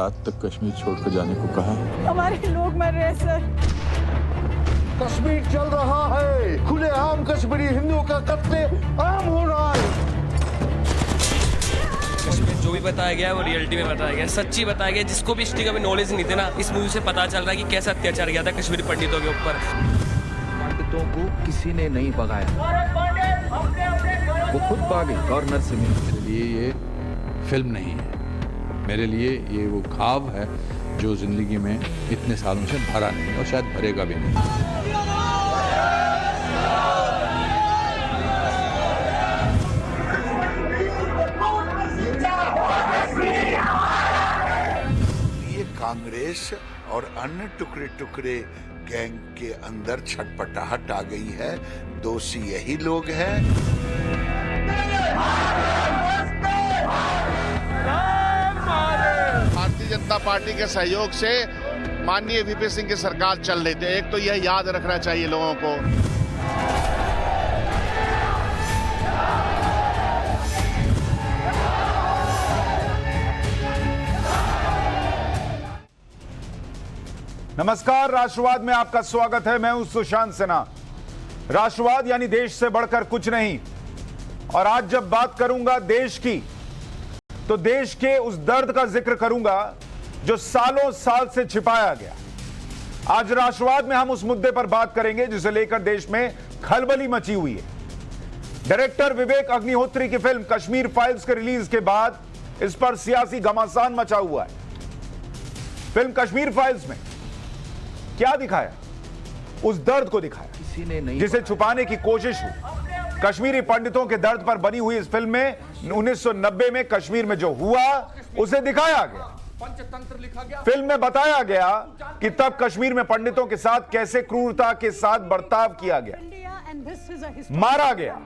रात तक कश्मीर छोड़कर जाने को कहा। हमारे लोग मर रहे हैं सर। कश्मीर चल रहा है, खुलेआम कश्मीरी हिंदुओं का कत्ले आम हो रहा है। कश्मीर जो भी बताया गया है वो रियलिटी में बताया गया है, सच्ची बताया गया है। जिसको भी हिस्ट्री का भी नॉलेज नहीं थे ना, इस मूवी से पता चल रहा है कि कैसा अत्याचार किया था कश्मीरी पंडितों के ऊपर। पंडितों को किसी ने नहीं भगाया, वो खुद भागे गवर्नर से मिले। मेरे लिए ये फिल्म नहीं है, मेरे लिए ये वो ख्वाब है जो जिंदगी में इतने सालों से भरा नहीं और शायद भरेगा भी नहीं। ये कांग्रेस और अन्य टुकड़े टुकड़े गैंग के अंदर छटपटाहट आ गई है। दोषी यही लोग हैं। भारतीय जनता पार्टी के सहयोग से माननीय वीपी सिंह की सरकार चल रही थी। एक तो यह याद रखना चाहिए लोगों को। नमस्कार, राष्ट्रवाद में आपका स्वागत है। मैं हूं सुशांत सिन्हा। राष्ट्रवाद यानी देश से बढ़कर कुछ नहीं। और आज जब बात करूंगा देश की, तो देश के उस दर्द का जिक्र करूंगा जो सालों साल से छिपाया गया। आज राष्ट्रवाद में हम उस मुद्दे पर बात करेंगे जिसे लेकर देश में खलबली मची हुई है। डायरेक्टर विवेक अग्निहोत्री की फिल्म कश्मीर फाइल्स के रिलीज के बाद इस पर सियासी घमासान मचा हुआ है। फिल्म कश्मीर फाइल्स में क्या दिखाया? उस दर्द को दिखाया किसी ने नहीं जिसे छुपाने की कोशिश हुई। कश्मीरी पंडितों के दर्द पर बनी हुई इस फिल्म में 1990 में कश्मीर में जो हुआ उसे दिखाया गया। पंचतंत्र लिखा गया। फिल्म में बताया गया कि तब कश्मीर में पंडितों के साथ कैसे क्रूरता के साथ बर्ताव किया गया, मारा गया,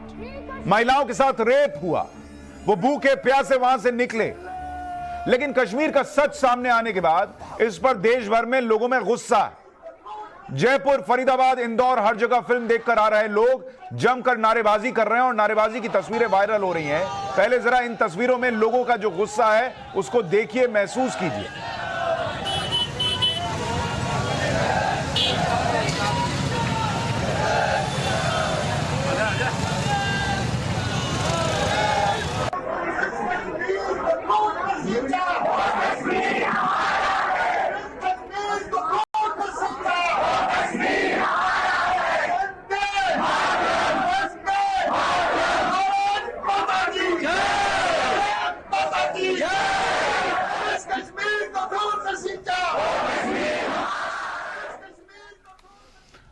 महिलाओं के साथ रेप हुआ, वो भूखे प्यासे वहां से निकले। लेकिन कश्मीर का सच सामने आने के बाद इस पर देश भर में लोगों में गुस्सा है। जयपुर, फरीदाबाद, इंदौर, हर जगह फिल्म देखकर आ रहे लोग जमकर नारेबाजी कर रहे हैं और नारेबाजी की तस्वीरें वायरल हो रही हैं। पहले जरा इन तस्वीरों में लोगों का जो गुस्सा है उसको देखिए, महसूस कीजिए।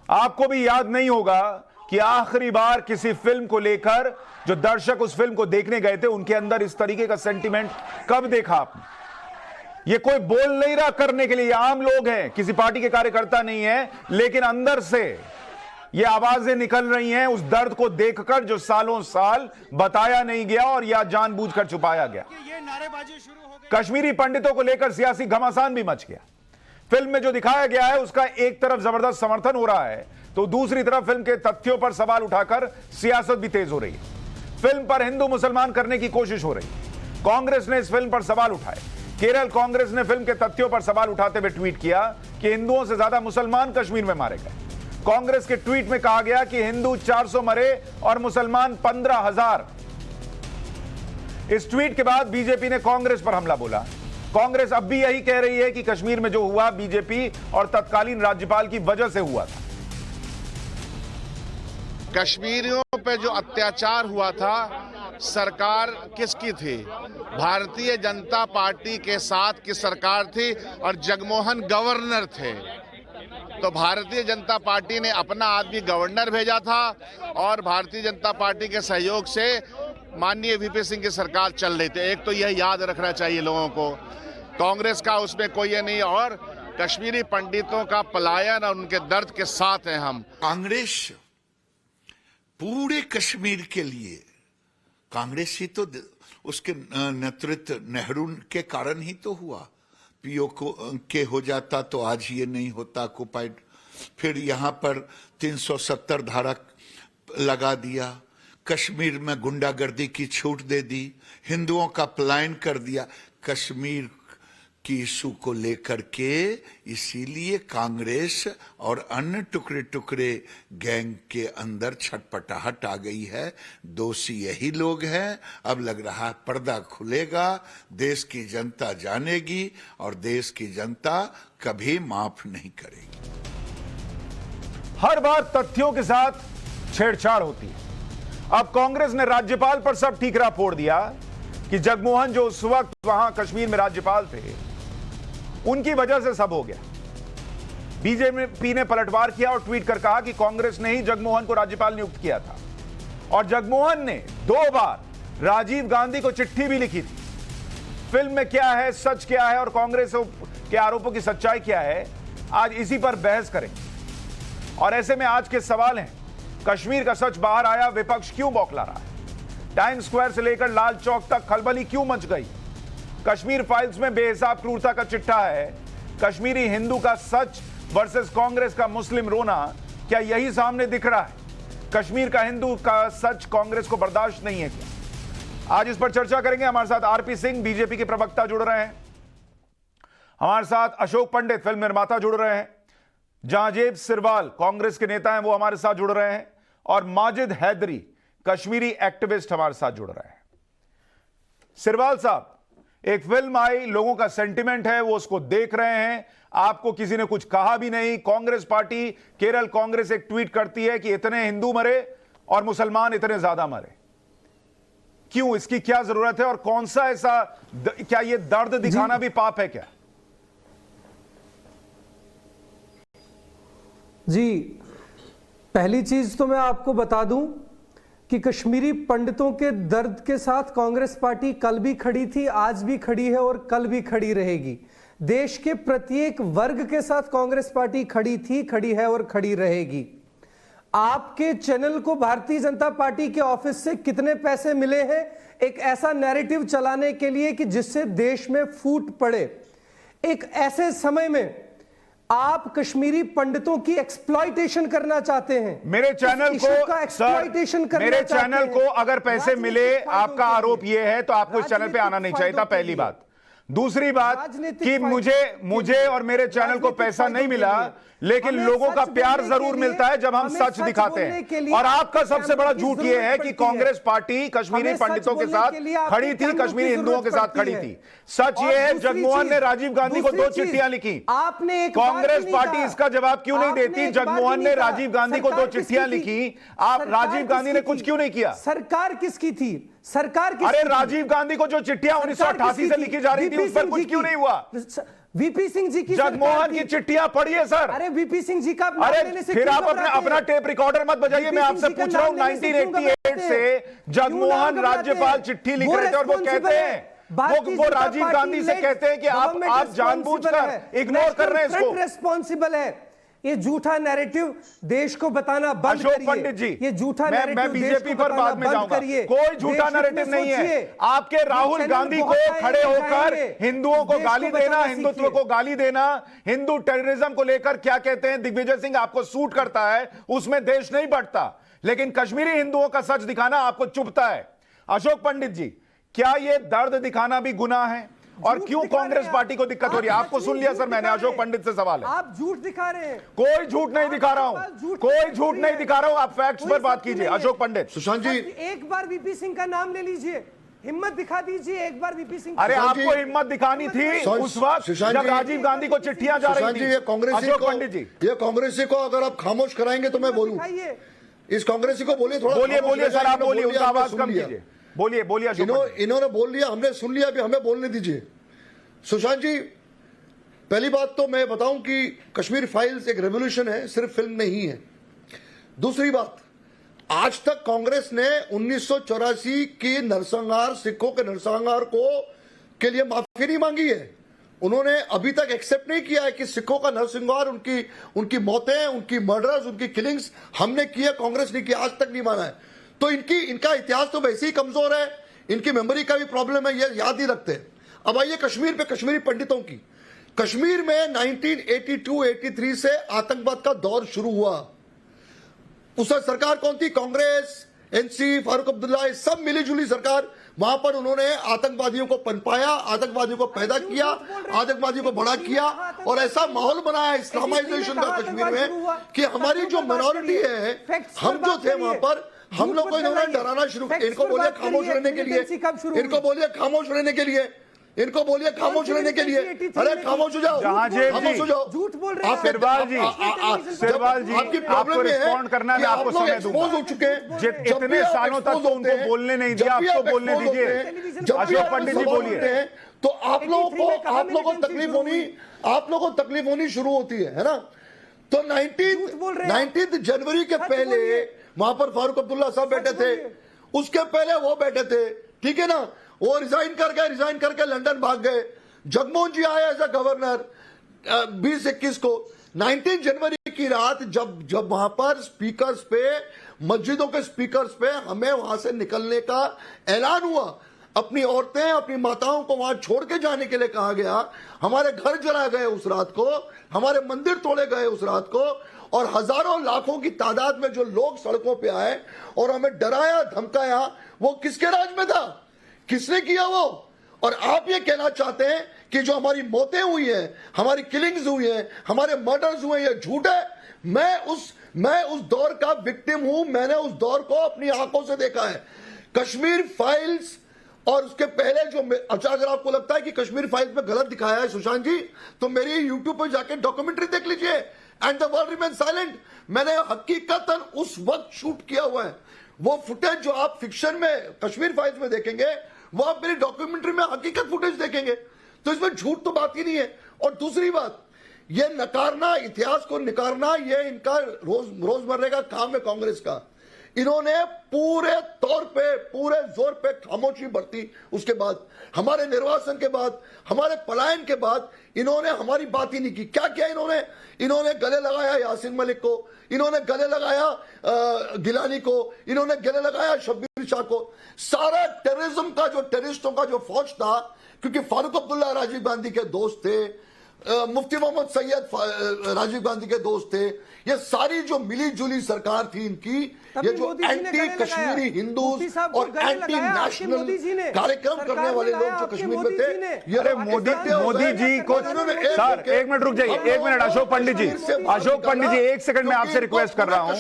आपको भी याद नहीं होगा कि आखिरी बार किसी फिल्म को लेकर जो दर्शक उस फिल्म को देखने गए थे उनके अंदर इस तरीके का सेंटिमेंट कब देखा आपने? ये कोई बोल नहीं रहा करने के लिए, ये आम लोग हैं, किसी पार्टी के कार्यकर्ता नहीं है, लेकिन अंदर से ये आवाजें निकल रही हैं उस दर्द को देखकर जो सालों साल बताया नहीं गया और या जानबूझकर छुपाया गया। कश्मीरी पंडितों को लेकर सियासी घमासान भी मच गया। फिल्म में जो दिखाया गया है उसका एक तरफ जबरदस्त समर्थन हो रहा है तो दूसरी तरफ फिल्म के तथ्यों पर सवाल उठाकर सियासत भी तेज हो रही है। फिल्म पर हिंदू मुसलमान करने की कोशिश हो रही है। कांग्रेस ने इस फिल्म पर सवाल उठाए। केरल कांग्रेस ने फिल्म के तथ्यों पर सवाल उठाते हुए ट्वीट किया कि हिंदुओं से ज्यादा मुसलमान कश्मीर में मारे गए। कांग्रेस के ट्वीट में कहा गया कि हिंदू 400 मरे और मुसलमान 15,000। इस ट्वीट के बाद बीजेपी ने कांग्रेस पर हमला बोला। कांग्रेस अब भी यही कह रही है कि कश्मीर में जो हुआ बीजेपी और तत्कालीन राज्यपाल की वजह से हुआ था। कश्मीरियों पे जो अत्याचार हुआ था, सरकार किसकी थी? भारतीय जनता पार्टी के साथ की सरकार थी और जगमोहन गवर्नर थे। तो भारतीय जनता पार्टी ने अपना आदमी गवर्नर भेजा था और भारतीय जनता पार्टी के सहयोग से माननीय वीपी सिंह की सरकार चल रही थी। एक तो यह याद रखना चाहिए लोगों को। कांग्रेस का उसमें कोई ये नहीं, और कश्मीरी पंडितों का पलायन और उनके दर्द के साथ हैं हम। कांग्रेस पूरे कश्मीर के लिए, कांग्रेस ही तो उसके नेतृत्व नेहरू के कारण ही तो हुआ। पीओ के हो जाता तो आज ये नहीं होता ऑक्युपाइड। फिर यहाँ पर 370 धारा लगा दिया, कश्मीर में गुंडागर्दी की छूट दे दी, हिंदुओं का पलायन कर दिया। कश्मीर की इशू को लेकर के, इसीलिए कांग्रेस और अन्य टुकड़े टुकड़े गैंग के अंदर छटपटाहट आ गई है। दोषी यही लोग हैं। अब लग रहा है पर्दा खुलेगा, देश की जनता जानेगी और देश की जनता कभी माफ नहीं करेगी। हर बार तथ्यों के साथ छेड़छाड़ होती है। अब कांग्रेस ने राज्यपाल पर सब ठीकरा फोड़ दिया कि जगमोहन जो उस वक्त वहां कश्मीर में राज्यपाल थे, उनकी वजह से सब हो गया। बीजेपी ने पलटवार किया और ट्वीट कर कहा कि कांग्रेस ने ही जगमोहन को राज्यपाल नियुक्त किया था और जगमोहन ने 2 बार राजीव गांधी को चिट्ठी भी लिखी थी। फिल्म में क्या है, सच क्या है और कांग्रेस के आरोपों की सच्चाई क्या है, आज इसी पर बहस करेंगे। और ऐसे में आज के सवाल हैं, कश्मीर का सच बाहर आया, विपक्ष क्यों बौखला रहा है? टाइम्स स्क्वायर से लेकर लाल चौक तक खलबली क्यों मच गई? कश्मीर फाइल्स में बेहिसाब क्रूरता का चिट्ठा है। कश्मीरी हिंदू का सच वर्सेस कांग्रेस का मुस्लिम रोना, क्या यही सामने दिख रहा है? कश्मीर का हिंदू का सच कांग्रेस को बर्दाश्त नहीं है क्या? आज इस पर चर्चा करेंगे। हमारे साथ आरपी सिंह बीजेपी के प्रवक्ता जुड़ रहे हैं, हमारे साथ अशोक पंडित फिल्म निर्माता जुड़ रहे हैं, जहांजेब सिरवाल कांग्रेस के नेता हैं वो हमारे साथ जुड़ रहे हैं, और माजिद हैदरी कश्मीरी एक्टिविस्ट हमारे साथ जुड़ रहे हैं। सिरवाल साहब, एक फिल्म आई, लोगों का सेंटिमेंट है, वो उसको देख रहे हैं, आपको किसी ने कुछ कहा भी नहीं। कांग्रेस पार्टी, केरल कांग्रेस एक ट्वीट करती है कि इतने हिंदू मरे और मुसलमान इतने ज्यादा मरे। क्यों, इसकी क्या जरूरत है और कौन सा ऐसा, क्या यह दर्द दिखाना भी पाप है क्या? जी, पहली चीज तो मैं आपको बता दूं कि कश्मीरी पंडितों के दर्द के साथ कांग्रेस पार्टी कल भी खड़ी थी, आज भी खड़ी है और कल भी खड़ी रहेगी। देश के प्रत्येक वर्ग के साथ कांग्रेस पार्टी खड़ी थी, खड़ी है और खड़ी रहेगी। आपके चैनल को भारतीय जनता पार्टी के ऑफिस से कितने पैसे मिले हैं एक ऐसा नैरेटिव चलाने के लिए कि जिससे देश में फूट पड़े? एक ऐसे समय में आप कश्मीरी पंडितों की एक्सप्लॉइटेशन करना चाहते हैं। मेरे चैनल को एक्सप्लॉइटेशन करना मेरे चाहते चैनल हैं। को अगर पैसे मिले, आपका आरोप यह है, तो आपको इस चैनल पे आना नहीं चाहिए था, पहली बात। दूसरी बात कि मुझे और मेरे चैनल को पैसा नहीं मिला, लेकिन लोगों का प्यार जरूर मिलता है जब हम सच दिखाते हैं। और आपका सबसे बड़ा झूठ यह है कि कांग्रेस पार्टी कश्मीरी पंडितों के साथ खड़ी थी, कश्मीरी हिंदुओं के साथ खड़ी थी। सच यह है, जगमोहन ने राजीव गांधी को 2 चिट्ठियां लिखी। कांग्रेस पार्टी इसका जवाब क्यों नहीं देती? जगमोहन ने राजीव गांधी को 2 चिट्ठियां लिखी, आप राजीव गांधी ने कुछ क्यों नहीं किया? सरकार किसकी थी? सरकार किसकी? अरे राजीव गांधी को जो चिट्ठियां 1988 से लिखी जा रही थी, उस पर कुछ क्यों नहीं हुआ? वीपी सिंह जी की, जगमोहन की चिट्ठियां पढ़िए सर। अरे वीपी सिंह जी का, अरे फिर आप अपना टेप रिकॉर्डर मत बजाइए। मैं आपसे पूछ रहा हूं, 1988 से जगमोहन राज्यपाल चिट्ठी लिख रहे थे और वो कहते हैं, वो राजीव गांधी से कहते हैं कि आप जानबूझकर इग्नोर कर रहे हैं इसको। रिस्पॉन्सिबल है। ये झूठा नैरेटिव देश को बताना बंद करिए। अशोक पंडित जी, ये झूठा नैरेटिव मैं बीजेपी पर बाद में जाऊंगा। कोई झूठा नैरेटिव नहीं है। आपके राहुल गांधी को खड़े होकर हिंदुओं को गाली देना, हिंदुत्व को गाली देना, हिंदू टेररिज्म को लेकर क्या कहते हैं, दिग्विजय सिंह आपको सूट करता है, उसमें देश नहीं बढ़ता। लेकिन कश्मीरी हिंदुओं का सच दिखाना आपको चुभता है। अशोक पंडित जी, क्या यह दर्द दिखाना भी गुनाह है? और क्यों कांग्रेस पार्टी को दिक्कत हो रही है? आपको सुन लिया सर मैंने। अशोक पंडित से सवाल है। आप झूठ दिखा रहे हैं। कोई झूठ नहीं दिखा रहा हूं, कोई झूठ नहीं दिखा रहा हूं। आप फैक्ट्स पर बात कीजिए। अशोक पंडित। सुशांत जी, एक बार वीपी सिंह का नाम ले लीजिए, हिम्मत दिखा दीजिए एक बार वीपी सिंह। अरे आपको हिम्मत दिखानी थी उस वक्त जब राजीव गांधी को चिट्ठियां जा रही थी। ये कांग्रेसी को अगर आप खामोश कराएंगे तो मैं बोलूं। इस कांग्रेसी को बोलिए, थोड़ा बोलिए सर, आप बोलिए, उनका आवाज कम कीजिए। बोलिए। इन्होंने बोल लिया, हमने सुन लिया, अभी हमें बोलने दीजिए। सुशांत जी, पहली बात तो मैं बताऊं कि कश्मीर फाइल्स एक रेवोल्यूशन है, सिर्फ फिल्म नहीं है। दूसरी बात, आज तक कांग्रेस ने 1984 की नरसंहार, सिखों के नरसंहार के लिए माफी नहीं मांगी है। उन्होंने अभी तक एक्सेप्ट नहीं किया है कि सिखों का नरसंहार, उनकी मौतें, उनकी मर्डर्स, उनकी किलिंग्स हमने की है, कांग्रेस ने की, आज तक नहीं माना है। तो इनका इतिहास तो वैसे ही कमजोर है, इनकी मेमोरी का भी प्रॉब्लम है, ये याद ही रखते हैं। अब आइए कश्मीर पे, कश्मीरी पंडितों की। कश्मीर में 1982-83 से आतंकवाद का दौर शुरू हुआ। उस सरकार कौन थी? कांग्रेस, एनसी, फारूक अब्दुल्ला, ये सब मिलीजुली सरकार, वहां पर उन्होंने आतंकवादियों को पनपाया, आतंकवादियों को पैदा किया, आतंकवादियों को बड़ा किया और ऐसा माहौल बनाया इस्लामाइजेशन का कश्मीर में कि हमारी जो माइनॉरिटी है, हम जो थे वहां पर, हम लोग को इन्होंने डराना शुरू किया। इनको बोलिए खामोश रहने के लिए, इनको बोलिए खामोश रहने के लिए, इनको बोलिए खामोश रहने के लिए। अरे खामोश हो जाओ, खामोश हो जाओ। झूठ बोल रहे हैं सिरवाल जी, सिरवाल जी, आपकी आपको प्रॉब्लम ये रिस्पॉन्ड करना है, मैं आपको समय दूंगा। हो चुके हैं इतने सालों तक तो उनको बोलने नहीं दिया, आपको बोलने दीजिए। अशोक पंडित जी बोलिए। तो आप लोगों को तकलीफ होनी शुरू होती है ना। तो 19 जनवरी के पहले वहां पर फारूक अब्दुल्ला साहब बैठे थे, उसके पहले वो बैठे थे, ठीक है ना। वो रिजाइन करके लंदन भाग गए। जगमोहन जी आए एज अ गवर्नर 20-21 को। 19 जनवरी की रात जब वहां पर स्पीकर्स पे, मस्जिदों के स्पीकर्स पे हमें वहां से निकलने का ऐलान हुआ, अपनी औरतें, अपनी माताओं को वहां छोड़ के जाने के लिए कहा गया, हमारे घर जलाए गए उस रात को, हमारे मंदिर तोड़े गए उस रात को, और हजारों लाखों की तादाद में जो लोग सड़कों पे आए और हमें डराया धमकाया, वो किसके राज में था, किसने किया वो? और आप ये कहना चाहते हैं कि जो हमारी मौतें हुई हैं, हमारी किलिंग्स हुई हैं, हमारे मर्डर्स हुए, ये झूठ है? मैं उस दौर का विक्टिम हूं, मैंने उस दौर को अपनी आंखों से देखा है। कश्मीर फाइल्स और उसके पहले जो, अच्छा अगर आपको लगता है कि कश्मीर फाइल्स में गलत दिखाया है सुशांत जी, तो मेरी यूट्यूब पर जाके डॉक्यूमेंट्री देख लीजिए, and the world remain silent. मैंने हकीकतन उस वक्त शूट किया हुआ है। वो फुटेज जो आप फिक्शन में कश्मीर फाइल्स में देखेंगे, वो आप मेरी डॉक्यूमेंट्री में हकीकत फुटेज देखेंगे। तो इसमें झूठ तो बात ही नहीं है। और दूसरी बात, ये नकारना, इतिहास को नकारना, ये इनका रोजमर्रे का काम है कांग्रेस का। इन्होंने पूरे तौर पे, पूरे जोर पे खामोशी बरती। उसके बाद हमारे निर्वासन के बाद, हमारे पलायन के बाद इन्होंने हमारी बात ही नहीं की। क्या किया इन्होंने गले लगाया यासीन मलिक को, इन्होंने गले लगाया गिलानी को, इन्होंने गले लगाया शब्बीर शाह को। सारा टेररिज्म का जो, टेररिस्टों का जो फौज था, क्योंकि फारूक अब्दुल्ला राजीव गांधी के दोस्त थे, मुफ्ती मोहम्मद सैयद राजीव गांधी के दोस्त थे, ये सारी जो मिली जुली सरकार थी इनकी, ये जो एंटी कश्मीरी हिंदूज और एंटी नेशनल कार्यक्रम करने वाले लोग जो कश्मीर में थे, ये मोदी जी को, सर एक मिनट रुक जाइए, एक मिनट। अशोक पंडित जी, एक सेकंड में आपसे रिक्वेस्ट कर रहा हूं।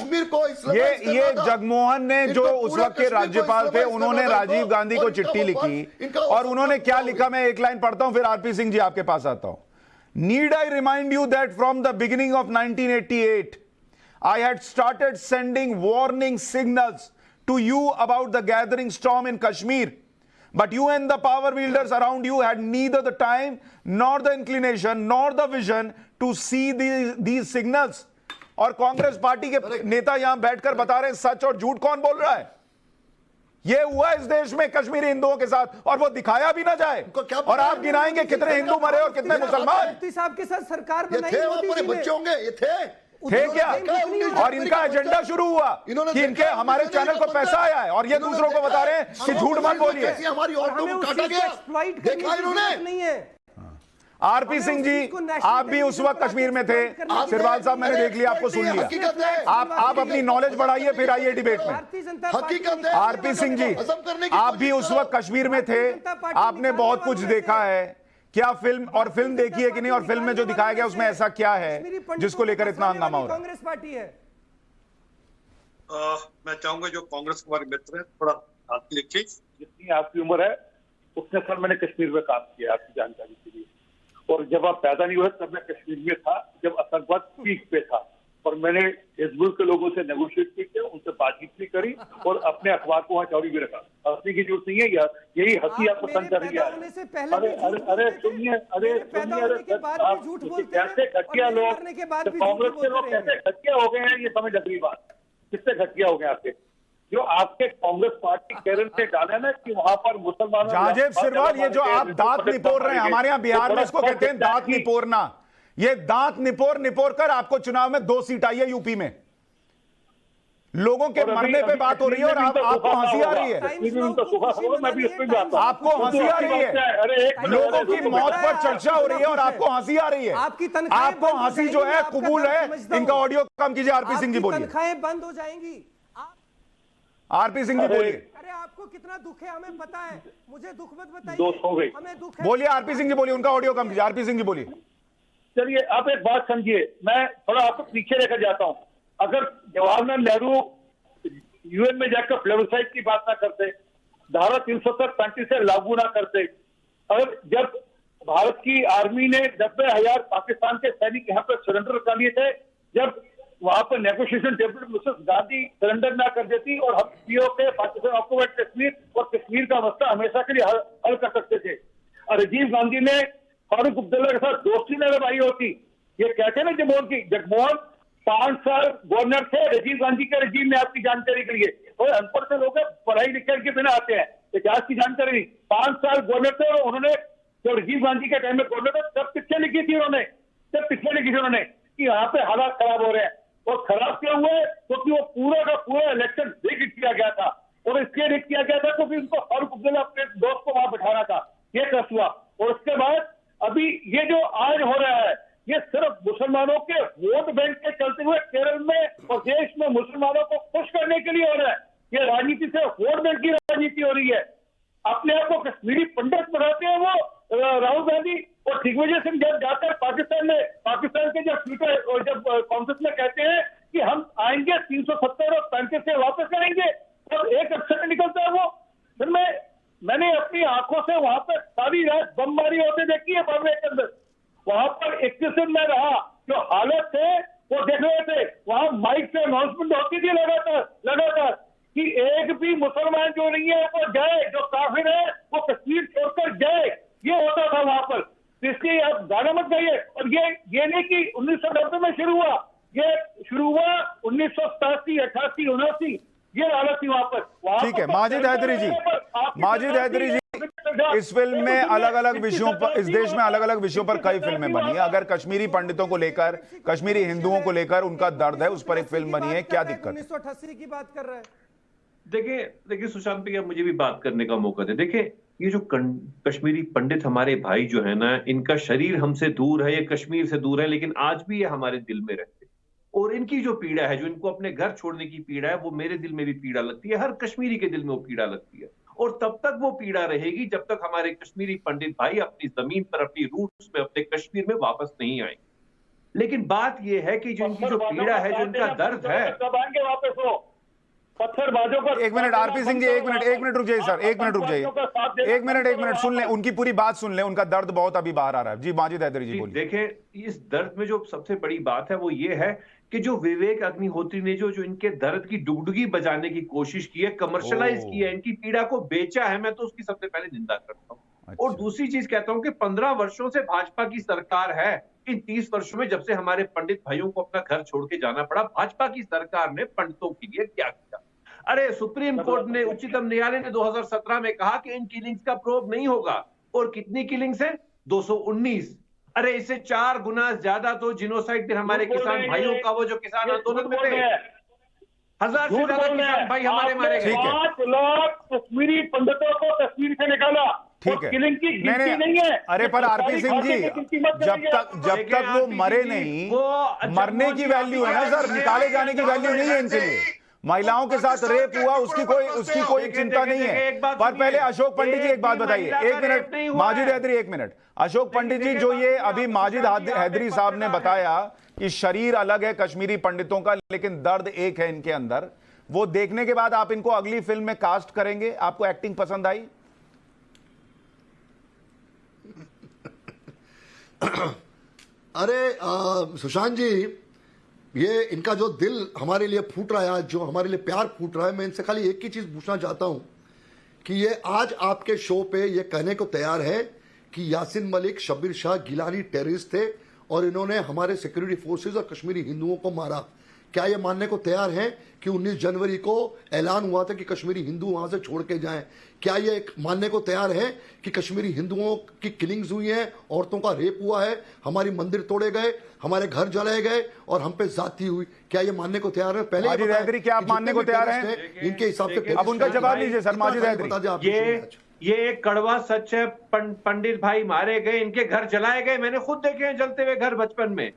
ये जगमोहन ने, जो उस वक्त के राज्यपाल थे, उन्होंने राजीव गांधी को चिट्ठी लिखी और उन्होंने क्या लिखा, मैं एक लाइन पढ़ता हूं, फिर आरपी सिंह जी आपके पास आता हूं। Need I remind you that from the beginning of 1988, I had started sending warning signals to you about the gathering storm in Kashmir. But you and the power wielders around you had neither the time, nor the inclination, nor the vision to see these signals. और Congress party के नेता यहां बैठकर बता रहे हैं सच और झूठ कौन बोल रहा है। ये हुआ इस देश में कश्मीरी हिंदुओं के साथ, और वो दिखाया भी ना जाए। और आप गिनाएंगे कितने हिंदू मरे और कितने मुसलमान। मुफ्ती साहब के साथ सरकार बनाई, बच्चे होंगे, ये थे क्या? और इनका एजेंडा शुरू हुआ कि इनके हमारे चैनल को पैसा आया है, और ये दूसरों को बता रहे हैं कि झूठ मत बोलिए। हमारी औरतों को काटा गया, देखा इन्होंने नहीं है। आरपी सिंह जी, आप भी उस वक्त कश्मीर में थे। सिरवाल साहब, मैंने देख लिया, आपको सुन लिया। आप अपनी नॉलेज बढ़ाइए, फिर आइए डिबेट में। हकीकत है। आरपी सिंह जी, आप भी उस वक्त कश्मीर में थे, आपने बहुत कुछ देखा है। क्या फिल्म देखी है कि नहीं, और फिल्म में जो दिखाया गया उसमें ऐसा क्या है जिसको लेकर इतना हंगामा हो रहा है? कांग्रेस पार्टी है। मैं चाहूंगा जो कांग्रेस के हमारे मित्र हैं, थोड़ा शांति रखिए। जितनी आपकी उम्र है उतने साल मैंने कश्मीर में काम किया, आपकी जानकारी के लिए। और जब आप पैदा नहीं हुए तब मैं कश्मीर में था, जब आतंकवाद पीक पे था, और मैंने हिजबुल के लोगों से नेगोशिएट भी किया, उनसे बातचीत भी करी, और अपने अखबार को वहां चौड़ी भी रखा। हंसने की जरूरत नहीं है यार, यही हंसी आपको तंग कर रही है। अरे सुनिए, कैसे घटिया लोग, कांग्रेस के लोग कैसे घटिया हो गए हैं, ये समझ लग रही बात। किससे घटिया हो गए आपके, जो आपके कांग्रेस पार्टी केरल से डाले ना कि वहां पर मुसलमानों। जाजेब सिरवाल, ये जो आप दांत निपोर रहे हैं, हमारे यहाँ बिहार में इसको कहते हैं दांत निपोरना। ये दांत निपोर कर आपको चुनाव में 2 सीट आई है यूपी में। लोगों के मरने पे बात हो रही है और आपको हंसी आ रही है। आपको हंसी आ रही है, लोगों की मौत पर चर्चा हो रही है और आपको हंसी आ रही है। आपको हंसी जो है कबूल है। इनका ऑडियो कम कीजिए। आरपी सिंह जी बोलिए। तनख्वाहें बंद हो जाएंगी। आरपी सिंह जी बोलिए। अरे आपको कितना दुख है हमें पता है, मुझे दुख मत बताइए। दोस्त हो गई। हमें दुख है। बोलिए आरपी सिंह जी बोलिए, उनका ऑडियो कम कीजिए। आरपी सिंह जी बोलिए। चलिए आप एक बात समझिए, मैं थोड़ा आपको पीछे लेकर जाता हूं। अगर जवाहरलाल नेहरू यूएन में जाकर प्लेबसाइट की बात ना करते, धारा 335 से लागू ना करते, और जब भारत की आर्मी ने 90,000 पाकिस्तान के सैनिक यहाँ पर सरेंडर कर लिए थे, जब वहां पर negotiation table Mrs Gandhi surrender ना कर देती और हम पीओके पाकिस्तान ऑक्युपाइड कश्मीर और कश्मीर का मसला हमेशा के लिए हल कर सकते थे। और राजीव गांधी ने फारूक अब्दुल्ला के साथ दोस्ती न लगाई होती। ये कहते हैं ना जगमोहन 5 साल गवर्नर थे राजीव गांधी के रजीम में, आपकी जानकारी के लिए। और अनपढ़ से लोग पढ़ाई लिखाई के बिना आते हैं, इतिहास की जानकारी नहीं। 5 साल गवर्नर थे और उन्होंने जब राजीव गांधी के टाइम में गवर्नर थे तब पिक्चर लिखी थी उन्होंने कि यहाँ पे हालात खराब हो रहे हैं। और खराब क्यों हुए? क्योंकि वो पूरा का पूरा इलेक्शन रिग किया गया था, और इसलिए रिग किया गया था क्योंकि उनको फारूक अब्दुल्ला अपने दोस्त को वहां बैठाना था। ये कस हुआ। और उसके बाद अभी ये जो आज हो रहा है, ये सिर्फ मुसलमानों के वोट बैंक के चलते हुए केरल में और देश में मुसलमानों को खुश करने के लिए हो रहा है। ये राजनीति से वोट बैंक की राजनीति हो रही है। अपने आप को कश्मीरी पंडित बनाते हैं वो राहुल गांधी और दिग्विजय सिंह जब जाकर पाकिस्तान के जब स्पीकर और जब कांग्रेस में कहते हैं कि हम आएंगे 370 और 35 से वापस आएंगे, तब एक अक्षर निकलता है वो। फिर मैंने अपनी आंखों से वहां पर सारी रात बमबारी होते देखी है बॉम्बे के अंदर। वहां पर 21 दिन में रहा, जो हालत थे वो देख रहे थे। वहां माइक से अनाउंसमेंट होती थी लगातार कि एक भी मुसलमान जो नहीं है वो जाए, जो काफिर है वो कश्मीर छोड़कर जाए। ये होता था वहां पर। तो इसलिए आप गाना मत गाइए। और ये नहीं कि 1990 में शुरू हुआ, ये शुरू हुआ 1987, 88, 79, ये हालत थी वहां पर। ठीक है माजिद हैदरी जी, इस फिल्म में अलग अलग विषयों पर, इस देश में अलग अलग विषयों पर कई फिल्में बनी है। अगर कश्मीरी पंडितों को लेकर, कश्मीरी हिंदुओं को लेकर उनका दर्द है, उस पर एक फिल्म बनी है, क्या दिक्कत? 1988 की बात कर रहे हैं। देखिए सुशांत भैया, मुझे भी बात करने का मौका दे। देखिए ये जो कश्मीरी पंडित हमारे भाई जो है ना, इनका शरीर हमसे दूर है, ये कश्मीर से दूर है, लेकिन आज भी ये हमारे दिल में रहते हैं। और इनकी जो पीड़ा है, जो इनको अपने घर छोड़ने की पीड़ा है, वो मेरे दिल में भी पीड़ा लगती है, हर कश्मीरी के दिल में वो पीड़ा लगती है। और तब तक वो पीड़ा रहेगी जब तक हमारे कश्मीरी पंडित भाई अपनी जमीन पर, अपनी रूट्स में, अपने कश्मीर में वापस नहीं आएंगे। लेकिन बात यह है कि जो इनकी जो पीड़ा है, जो इनका दर्द है, कब आएंगे वापस वो पत्थरबाजों का। एक मिनट आरपी सिंह जी, एक मिनट रुक जाइए सर, एक मिनट सुन लें, उनकी पूरी बात सुन लें, उनका दर्द बहुत अभी बाहर आ रहा है। जी माजिद हैदरी जी बोलिए। देखिए इस दर्द में जो सबसे बड़ी बात है वो ये है कि जो विवेक अग्निहोत्री ने जो इनके दर्द की डुगडुगी बजाने की कोशिश की है, कमर्शलाइज की है, इनकी पीड़ा को बेचा है, मैं तो उसकी सबसे पहले निंदा करता हूँ। और दूसरी चीज कहता हूं कि 15 वर्षों से भाजपा की सरकार है। इन 30 वर्षों में जब से हमारे पंडित भाइयों को अपना घर छोड़ के जाना पड़ा, भाजपा की सरकार ने पंडितों के लिए क्या किया? अरे सुप्रीम कोर्ट ने, उच्चतम न्यायालय ने 2017 में कहा कि इन किलिंग्स का प्रूफ नहीं होगा। और कितनी किलिंग्स है? 219। अरे इससे 4 गुना ज्यादा तो जिनोसाइड फिर हमारे किसान भाइयों का, वो जो किसान आंदोलन में थे, 1000 से ज्यादा किसान भाई हमारे मारे गए। 5 लाख कश्मीरी पंडितों को कश्मीर से निकाला। ठीक है, किलिंग की गिनती नहीं है। अरे पर आरपी सिंह जी, जब तक वो मरे नहीं, मरने की वैल्यू है ना सर, निकाले जाने की वैल्यू नहीं है इनके लिए। महिलाओं के साथ रेप हुआ, उसकी कोई चिंता नहीं है। पर पहले अशोक पंडित जी एक बात बताइए, एक मिनट माजिद हैदरी, एक मिनट। अशोक पंडित जी, जो ये अभी माजिद हैदरी साहब ने बताया कि शरीर अलग है कश्मीरी पंडितों का, लेकिन दर्द एक है इनके अंदर, वो देखने के बाद आप इनको अगली फिल्म में कास्ट करेंगे? आपको एक्टिंग पसंद आई? अरे सुशांत जी, ये इनका जो दिल हमारे लिए फूट रहा है, जो हमारे लिए प्यार फूट रहा है, मैं इनसे खाली एक ही चीज पूछना चाहता हूं कि ये आज आपके शो पे ये कहने को तैयार है कि यासिन मलिक, शब्बीर शाह गिलानी टेररिस्ट थे और इन्होंने हमारे सिक्योरिटी फोर्सेस और कश्मीरी हिंदुओं को मारा। क्या ये मानने को तैयार हैं कि 19 जनवरी को ऐलान हुआ था कि कश्मीरी हिंदू वहां से छोड़ के जाएं? क्या ये मानने को तैयार है कि कश्मीरी हिंदुओं की किलिंग्स हुई हैं, औरतों का रेप हुआ है, हमारी मंदिर तोड़े गए, हमारे घर जलाए गए और हम पे जाती हुई? क्या ये मानने को तैयार है? पहले माजिद हैदरी, क्या आप मानने को तैयार हैं? इनके हिसाब से अब उनका जवाब लीजिए सर। माजिद हैदरी, ये एक कड़वा सच है, पंडित भाई मारे गए, इनके घर जलाए गए। मैंने खुद देखे हैं जलते हुए घर बचपन में।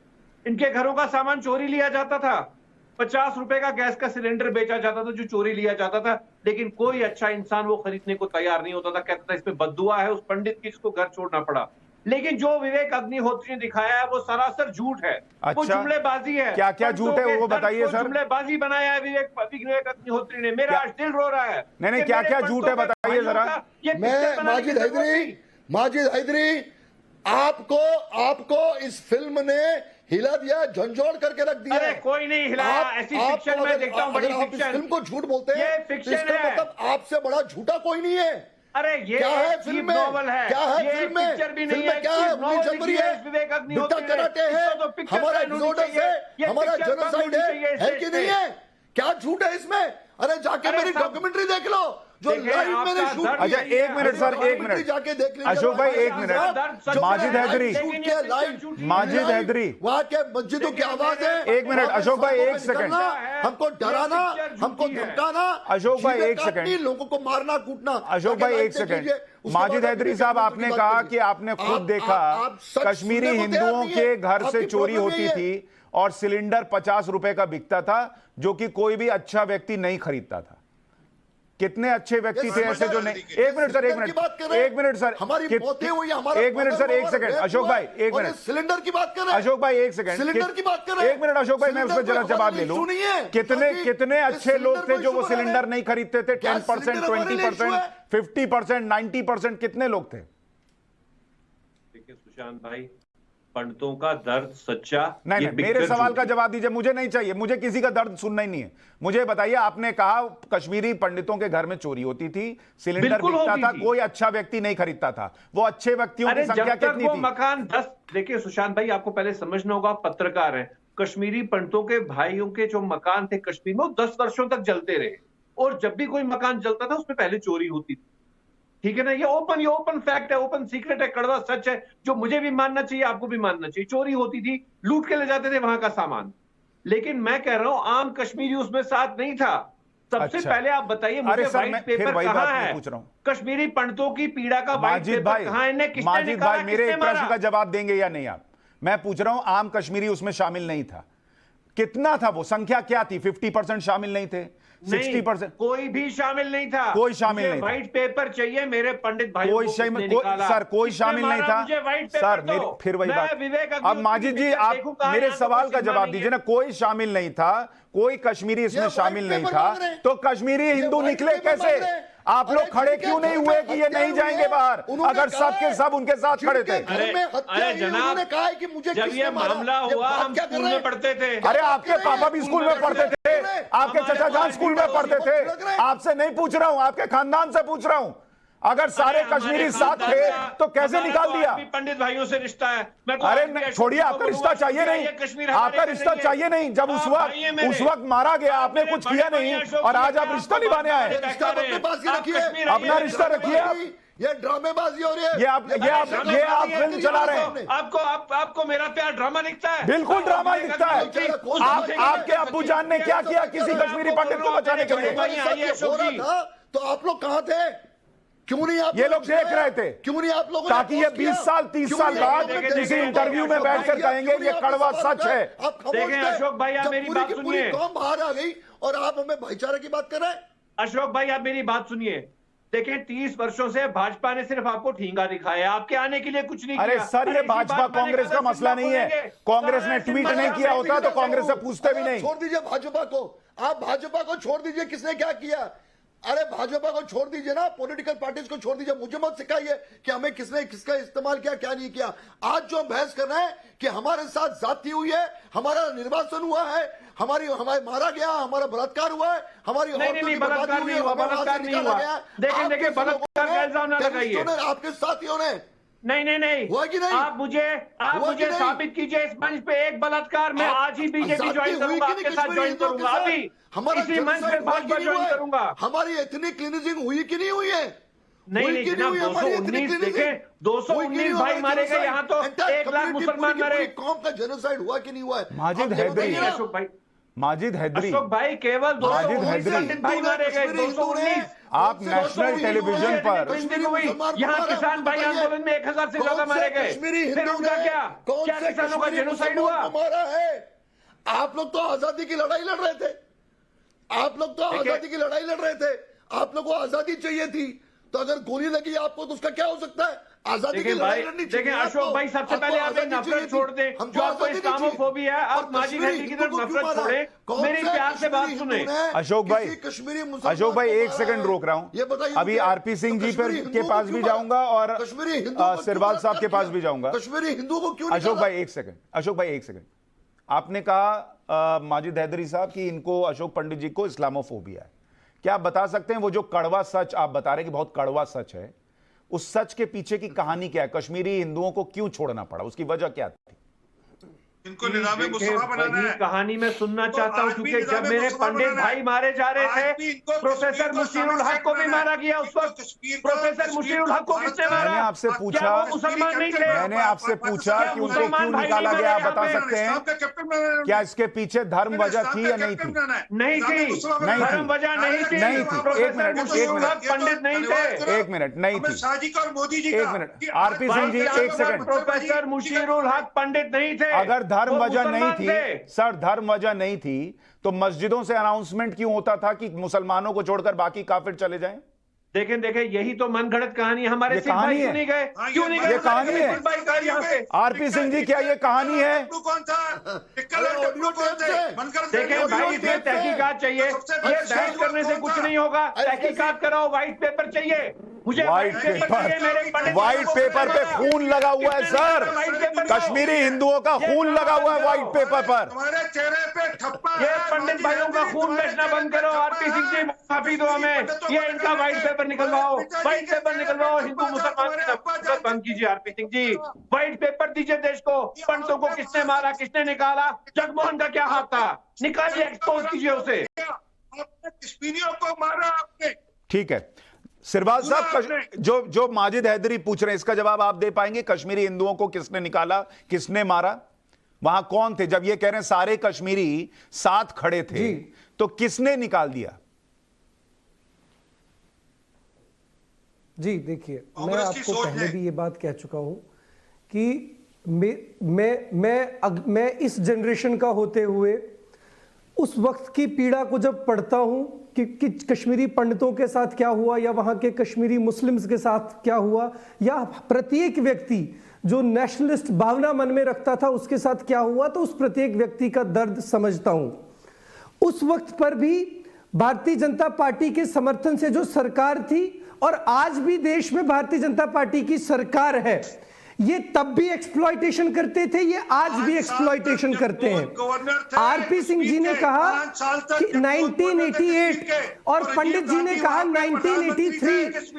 इनके घरों का सामान चोरी लिया जाता था। 50 रुपए का गैस का सिलेंडर बेचा जाता था जो चोरी लिया जाता था, लेकिन कोई अच्छा इंसान वो खरीदने को तैयार नहीं होता था, कहता था इसमें बद्दुआ है उस पंडित की जिसको घर छोड़ना पड़ा। लेकिन जो विवेक अग्निहोत्री ने दिखाया है वो सरासर झूठ है। वो जुमलेबाजी है। क्या क्या झूठ है वो बताइए सर। जुमलेबाजी बनाया है विवेक अग्निहोत्री ने। मेरा आज दिल रो रहा है। नहीं क्या क्या झूठ है बताइए जरा। मैं माजिद हैदरी आपको इस फिल्म ने हिला दिया, झंझोड़ करके रख दिया। अरे कोई नहीं हिलाया, ऐसी फिक्शन मैं देखता हूं, बड़ी फिक्शन। फिक्शन। फिल्म को झूठ बोलते हैं, ये फिक्शन है। मतलब आपसे बड़ा झूठा कोई नहीं है। अरे ये क्या है फिल्म में? नॉवल है, क्या है ये फिल्म में? पिक्चर भी नहीं फिल्म में है, क्या है? 19 जनवरी है, विवेक अग्निहोत्री बिट्टा कराटे है, हमारा एक्सोडस है, हमारा जेनोसाइड है कि नहीं है? क्या झूठ है इसमें? अरे जाके मेरी डॉक्यूमेंट्री देख लो जो लाइव मैंने शूट। अच्छा एक मिनट सर, एक मिनट जाके देख लीजिए अशोक भाई, एक मिनट। माजिद हैदरी, माजिद हैदरी, वहाँ के मस्जिदों की आवाज है। एक मिनट अशोक भाई, एक सेकंड। हमको डराना, हमको धमकाना, अशोक भाई एक सेकंड, लोगों को मारना कूटना। अशोक भाई एक सेकंड। माजिद हैदरी साहब, आपने कहा कि आपने खुद देखा कश्मीरी हिंदुओं के घर से चोरी होती थी और सिलेंडर 50 रुपए का बिकता था, जो कि कोई भी अच्छा व्यक्ति नहीं खरीदता था। कितने अच्छे व्यक्ति थे ऐसे जो नहीं। एक मिनट सर, एक मिनट सर, हमारी मौतें हुई, हमारा एक मिनट सर, एक सेकंड अशोक भाई, एक मिनट। सिलेंडर की बात कर रहे हैं अशोक भाई, एक सेकंड, सिलेंडर की बात कर रहे हैं। एक मिनट अशोक भाई, मैं उसमें जरा जवाब ले लूं। कितने अच्छे लोग थे जो वो सिलेंडर नहीं खरीदते थे? 10%, 20%, 50%, 90%, कितने लोग थे? देखिए सुशांत भाई, पंडितों का दर्द सच्चा। नहीं, मेरे सवाल का जवाब दीजिए। मुझे नहीं चाहिए, मुझे किसी का दर्द सुनना ही नहीं है। मुझे बताइए, आपने कहा कश्मीरी पंडितों के घर में चोरी होती थी, सिलेंडर बिकता था, कोई अच्छा व्यक्ति नहीं खरीदता था। वो अच्छे व्यक्तियों की संख्या कितनी थी? मकान 10। देखिए सुशांत भाई, आपको पहले समझना होगा, पत्रकार हैं। कश्मीरी पंडितों के भाइयों के जो मकान थे कश्मीर में, वो 10 वर्षों तक जलते रहे, और जब भी कोई मकान जलता था उसमें पहले चोरी होती थी। ठीक है ना? ये ओपन फैक्ट है, ओपन सीक्रेट है, कड़वा सच है, जो मुझे भी मानना चाहिए, आपको भी मानना चाहिए। चोरी होती थी, लूट के ले जाते थे वहां का सामान। लेकिन मैं कह रहा हूं आम कश्मीरी उसमें साथ नहीं था। सबसे पहले आप बताइए मुझे, व्हाइट पेपर कहां है? पूछ रहा हूं, कश्मीरी पंडितों की पीड़ा का व्हाइट पेपर कहां है? माजिद भाई, मेरे प्रश्न का जवाब देंगे या नहीं आप? मैं पूछ रहा हूं, आम कश्मीरी उसमें शामिल नहीं था। कितना था वो? संख्या क्या थी? 50% शामिल नहीं थे, 60%? कोई भी शामिल नहीं था। कोई शामिल नहीं था। व्हाइट पेपर चाहिए मेरे पंडित भाई। कोई सर, कोई शामिल नहीं था सर। फिर वही बात। अब माजिद जी, आप मेरे सवाल का जवाब दीजिए ना। कोई शामिल नहीं था, कोई कश्मीरी इसमें शामिल नहीं था, तो कश्मीरी हिंदू निकले कैसे? आप लोग खड़े क्यों नहीं हुए कि ये नहीं जाएंगे बाहर, अगर सब के सब उनके साथ खड़े थे? अरे जनाब, कहा है कि मुझे जब ये मामला हुआ हम स्कूल में पढ़ते थे। अरे आपके पापा भी स्कूल में पढ़ते थे, आपके चचा जान स्कूल में पढ़ते थे। आपसे नहीं पूछ रहा हूं, आपके खानदान से पूछ रहा हूं। अगर सारे कश्मीरी साथ थे तो कैसे निकाल दिया? पंडित भाइयों से रिश्ता है। अरे छोड़िए, आपका रिश्ता चाहिए नहीं, आपका रिश्ता चाहिए नहीं। जब उस वक्त मारा गया, आपने कुछ किया नहीं, और आज आप रिश्ता निभाने आए। अपना रिश्ता रखिए। आप ये ड्रामेबाजी हो रही है। ये आप फिल्म चला रहे हैं। आपको मेरा प्यार ड्रामा दिखता है? बिल्कुल ड्रामा दिखता है। आपके अब्बू जान ने क्या किया किसी कश्मीरी पंडित को बचाने के लिए? तो आप लोग कहां थे? क्यों नहीं आप? ये लोग देख रहे थे। क्यों नहीं आप लोगों? ताकि ये 20 साल 30 साल बाद किसी इंटरव्यू में बैठकर कहेंगे ये कड़वा सच है। देखें अशोक भाई, आप मेरी बात सुनिए। कौम बाहर आ गई और आप हमें भाईचारे की बात कर रहे हैं। अशोक भाई, आप मेरी बात सुनिए। देखें, 30 वर्षों से भाजपा ने सिर्फ आपको ठींगा दिखाया, आपके आने के लिए कुछ नहीं किया। अरे सर, ये भाजपा कांग्रेस का मसला नहीं है। कांग्रेस ने ट्वीट नहीं किया होता तो कांग्रेस से पूछते भी नहीं। छोड़ दीजिए भाजपा को, आप भाजपा को छोड़ दीजिए, किसने क्या किया? अरे भाजपा को छोड़ दीजिए ना, पॉलिटिकल पार्टीज को छोड़ दीजिए। मुझे मत सिखाइए कि हमें किसने किसका इस्तेमाल किया, क्या नहीं किया। आज जो हम बहस कर रहे हैं कि हमारे साथ जाति हुई है, हमारा निर्वासन हुआ है, हमारे मारा गया, हमारा बलात्कार हुआ है, हमारी बलात्कार नहीं हुआ, बलात्कार नहीं हुआ। देखिए बलात्कार का इल्जाम ना लगाइए आपके साथियों ने। नहीं हुआ कि नहीं? आप मुझे साबित कीजिए इस मंच पे एक बलात्कार। मैं आज ही बीजेपी ज्वाइन करूंगा, आपके साथ ज्वाइन करूंगा, अभी इसी मंच पे भाजपा ज्वाइन करूंगा। हमारी एथनिक क्लीनिजिंग हुई कि नहीं हुई है? नहीं जनाब, 219 देखें, 219 भाई मारे गए, यहाँ तो 1 लाख मुसलमान मरे। कौम का जेनोसाइड हुआ कि नहीं हुआ है? माजिद हैदरी, अशोक भाई, माजिद हैदरी, अशोक भाई, केवल 219 भाई मारे गए, 219। आप नेशनल टेलीविजन पर यहाँ किसान भाई आंदोलन में 1000 से ज्यादा मारे गए, फिर उनका क्या किसानों का जेनोसाइड हुआ? आप लोग तो आजादी की लड़ाई लड़ रहे थे, आप लोग तो आजादी की लड़ाई लड़ रहे थे, आप लोग को आजादी चाहिए थी, तो अगर गोली लगी आपको तो उसका क्या हो सकता है? आजादी की लड़ाई लड़नी चाहिए। देखिए अशोक भाई, सबसे पहले आप नफरत छोड़ दें, जो आपको इस्लामोफोबिया है, आप माजिद हैदरी की तरफ नफरत छोड़ें, मेरी प्यार से बात सुने। अशोक भाई एक सेकंड रोक रहा हूं, अभी आरपी सिंह जी पर के पास भी जाऊंगा और सिरवाल साहब के पास भी जाऊंगा। कश्मीरी हिंदुओं को क्यों? अशोक भाई एक सेकंड, आपने कहा माजिद हैदरी साहब कि इनको, अशोक पंडित जी को इस्लामोफोबिया है। क्या आप बता सकते हैं वो जो कड़वा सच आप बता रहे हैं कि बहुत कड़वा सच है, उस सच के पीछे की कहानी क्या है? कश्मीरी हिंदुओं को क्यों छोड़ना पड़ा, उसकी वजह क्या थी? इनको निज़ाम मुस्तफा बनाना है। कहानी मैं सुनना चाहता हूं, क्योंकि जब मेरे पंडित भाई मारे जा रहे थे, प्रोफेसर मुशीरुल हक को भी मारा गया उस वक्त। प्रोफेसर मुशीरुल हक को किसने मारा? मैंने आपसे पूछा, मुसलमान नहीं थे? मैंने आपसे पूछा कि उनको क्यों निकाला गया, आप बता सकते हैं? क्या इसके पीछे धर्म वजह थी या नहीं थी? नहीं थी, धर्म वजह नहीं थी। प्रोफेसर मुशीरुल हक पंडित नहीं थे। एक मिनट, नहीं थी। और मोदी जी एक मिनट, आरपी सिंह जी एक सेकंड। प्रोफेसर मुशीरुल हक पंडित नहीं थे। अगर धर्म वजह नहीं थी सर, धर्म वजह नहीं थी तो मस्जिदों से अनाउंसमेंट क्यों होता था कि मुसलमानों को छोड़कर बाकी काफिर चले जाएं? देखें यही तो मनगढ़ंत कहानी है। हमारे सिख भाई क्यों नहीं गए? क्यों नहीं गए? ये कहानी है आरपी सिंह जी, क्या ये कहानी है? कौन था? देखें भाई, इसमें तहकीकात चाहिए, ये बहस करने से कुछ नहीं होगा। तहकीकात कराओ, व्हाइट पेपर चाहिए मुझे। व्हाइट पेपर पे खून लगा हुआ है सर, कश्मीरी हिंदुओं का खून लगा हुआ है व्हाइट पेपर पर। हमारे चेहरे पे ठप्पा। ये पंडित भाइयों का खून बेचना बंद करो। आरपी सिंह जी माफी दो हमें, ये इनका व्हाइट पेपर निकलवाओ, व्हाइट पेपर निकलवाओ। हिंदू मुसलमान की नफरत बंद कीजिए RP Singh ji, white paper दीजिए देश को। पंडितों को किसने मारा, किसने निकाला, जगमोहन का क्या हाथ था, निकालिए, एक्सपोज कीजिए उसे। कश्मीरियों को मारा आपने। ठीक है सिरवाल साहब, जो माजिद हैदरी पूछ रहे हैं इसका जवाब आप दे पाएंगे? कश्मीरी हिंदुओं को किसने निकाला, किसने मारा, वहां कौन थे? जब ये कह रहे हैं सारे कश्मीरी साथ खड़े थे, तो किसने निकाल दिया? जी देखिए, मैं आपको पहले भी ये बात कह चुका हूं कि मैं इस जनरेशन का होते हुए उस वक्त की पीड़ा को जब पढ़ता हूं कि कश्मीरी पंडितों के साथ क्या हुआ या वहां के कश्मीरी मुस्लिम्स के साथ क्या हुआ, या प्रत्येक व्यक्ति जो नेशनलिस्ट भावना मन में रखता था उसके साथ क्या हुआ, तो उस प्रत्येक व्यक्ति का दर्द समझता हूं। उस वक्त पर भी भारतीय जनता पार्टी के समर्थन से जो सरकार थी, और आज भी देश में भारतीय जनता पार्टी की सरकार है, ये तब भी एक्सप्लॉयटेशन करते थे, ये आज भी एक्सप्लॉयटेशन करते हैं। आरपी सिंह जी ने कहा कि 1988 और पंडित जी ने कहा 1983।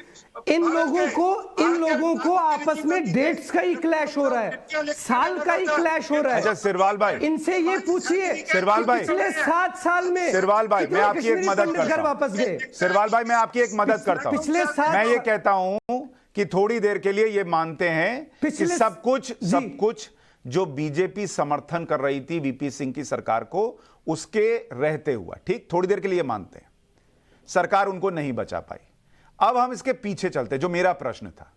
इन लोगों को आपस में डेट्स का ही क्लैश हो रहा है, साल का ही क्लैश हो रहा है। अच्छा सिरवाल भाई, इनसे ये पूछिए सिरवाल भाई, पिछले 7 साल में सिरवाल भाई मैं आपकी एक मदद करता हूं। वापस गए सिरवाल भाई, मैं आपकी एक मदद करता हूं। पिछले 7 मैं ये कहता हूं कि थोड़ी देर के लिए ये मानते हैं कि सब कुछ जो बीजेपी समर्थन कर रही थी वीपी सिंह की सरकार को, उसके रहते हुआ, ठीक, थोड़ी देर के लिए मानते हैं सरकार उनको नहीं बचा पाई। अब हम इसके पीछे चलते, जो मेरा प्रश्न था,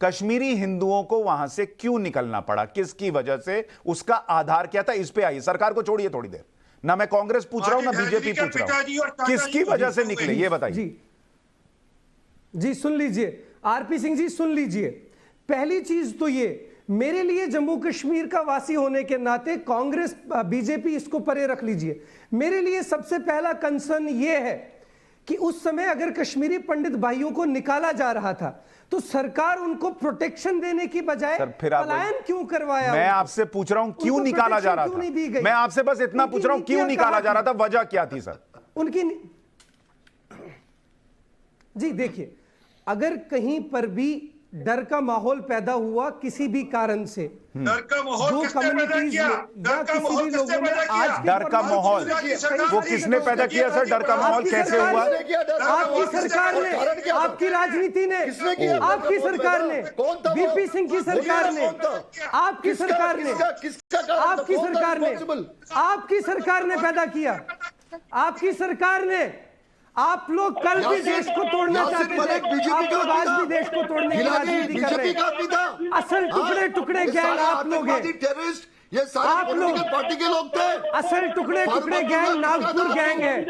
कश्मीरी हिंदुओं को वहां से क्यों निकलना पड़ा, किसकी वजह से, उसका आधार क्या था? इस पे आइए, सरकार को छोड़िए थोड़ी देर, ना मैं कांग्रेस पूछ रहा हूं ना बीजेपी पूछ रहा हूं, किसकी वजह से निकले ये बताइए। जी सुन लीजिए आरपी सिंह जी, सुन लीजिए। पहली चीज तो ये, मेरे लिए जम्मू कश्मीर का वासी होने के नाते, कांग्रेस बीजेपी इसको परे रख लीजिए, मेरे लिए सबसे पहला कंसर्न ये है कि उस समय अगर कश्मीरी पंडित भाइयों को निकाला जा रहा था तो सरकार उनको प्रोटेक्शन देने की बजाय पलायन क्यों करवाया? मैं आपसे पूछ रहा हूं क्यों निकाला जा रहा था, मैं आपसे बस इतना पूछ रहा हूं क्यों निकाला जा रहा था, वजह क्या थी सर उनकी? जी देखिए, अगर कहीं पर भी डर का माहौल पैदा हुआ किसी भी कारण से, डर का माहौल दो कम्युनिटीज में या किसी भी लोगों में, आज डर का माहौल वो किसने पैदा किया सर? डर का माहौल कैसे हुआ? आपकी सरकार ने, आपकी राजनीति ने, आपकी सरकार ने, वीपी सिंह की सरकार ने, आपकी सरकार ने, आपकी सरकार ने, आपकी सरकार ने पैदा किया, आपकी सरकार ने। आप लोग कल भी देश को तोड़ना चाहते थे, आप लोग आज भी देश को तोड़ने की राजनीति कर रहे हैं। असल टुकड़े टुकड़े गैंग आप लोग हैं। ये सारे आप लोग पॉलिटिकल पार्टी के लोग थे। असल टुकड़े टुकड़े गैंग नागपुर गैंग है,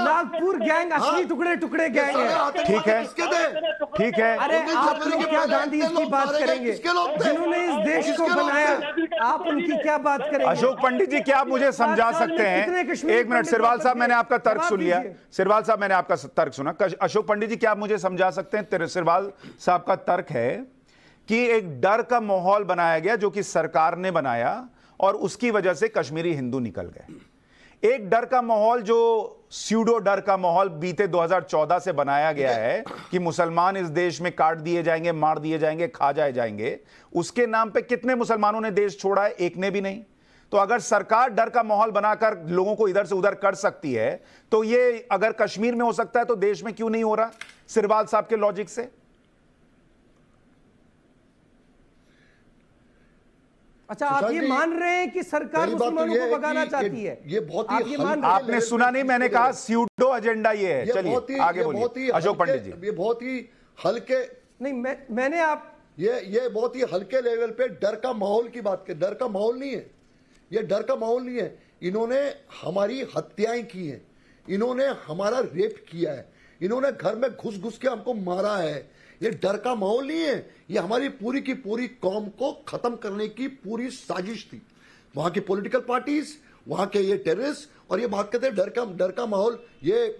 नागपुर गैंग असली टुकड़े टुकड़े गैंग है। ठीक है, किसके थे? ठीक है। अरे आप लोग क्या गांधी की बात करेंगे जिन्होंने इस देश को बनाया, आप उनकी क्या बात करेंगे? अशोक पंडित जी, क्या आप मुझे समझा सकते हैं? एक मिनट सिरवाल साहब, मैंने आपका तर्क सुन लिया। सिरवाल साहब, मैंने आपका तर्क सुना। अशोक पंडित जी, क्या आप मुझे समझा सकते हैं? सिरवाल साहब का तर्क है कि एक डर का माहौल बनाया गया जो कि सरकार ने बनाया और उसकी वजह से कश्मीरी हिंदू निकल गए। एक डर का माहौल जो स्यूडो डर का माहौल बीते 2014 से बनाया गया है कि मुसलमान इस देश में काट दिए जाएंगे, मार दिए जाएंगे, खा जाएंगे। उसके नाम पे कितने मुसलमानों ने देश छोड़ा है? एक ने भी नहीं। तो अगर सरकार डर का माहौल बनाकर लोगों को इधर से उधर कर सकती है, तो ये अगर कश्मीर में हो सकता है तो देश में क्यों नहीं हो रहा? सिरवाल साहब के लॉजिक से। अच्छा, आप ये मान रहे हैं कि सरकार मुसलमानों को भगाना चाहती है? ये बहुत ही आपने सुना नहीं, मैंने कहा स्यूडो एजेंडा ये है। चलिए आगे बोलिए अशोक पंडित जी। ये बहुत ही हल्के नहीं, मैंने आप ये बहुत ही हल्के लेवल पे डर का माहौल की बात कर। डर का माहौल नहीं है, ये डर का माहौल नहीं है। इन्होंने हमारी हत्याएं की हैं, इन्होंने हमारा रेप किया है, इन्होंने घर में घुस घुस के हमको मारा है। ये डर का माहौल नहीं है, ये हमारी पूरी की पूरी कौम को खत्म करने की पूरी साजिश थी। वहां की पॉलिटिकल पार्टीज, वहां के ये टेररिस्ट, और ये बात करते हैं डर का माहौल। ये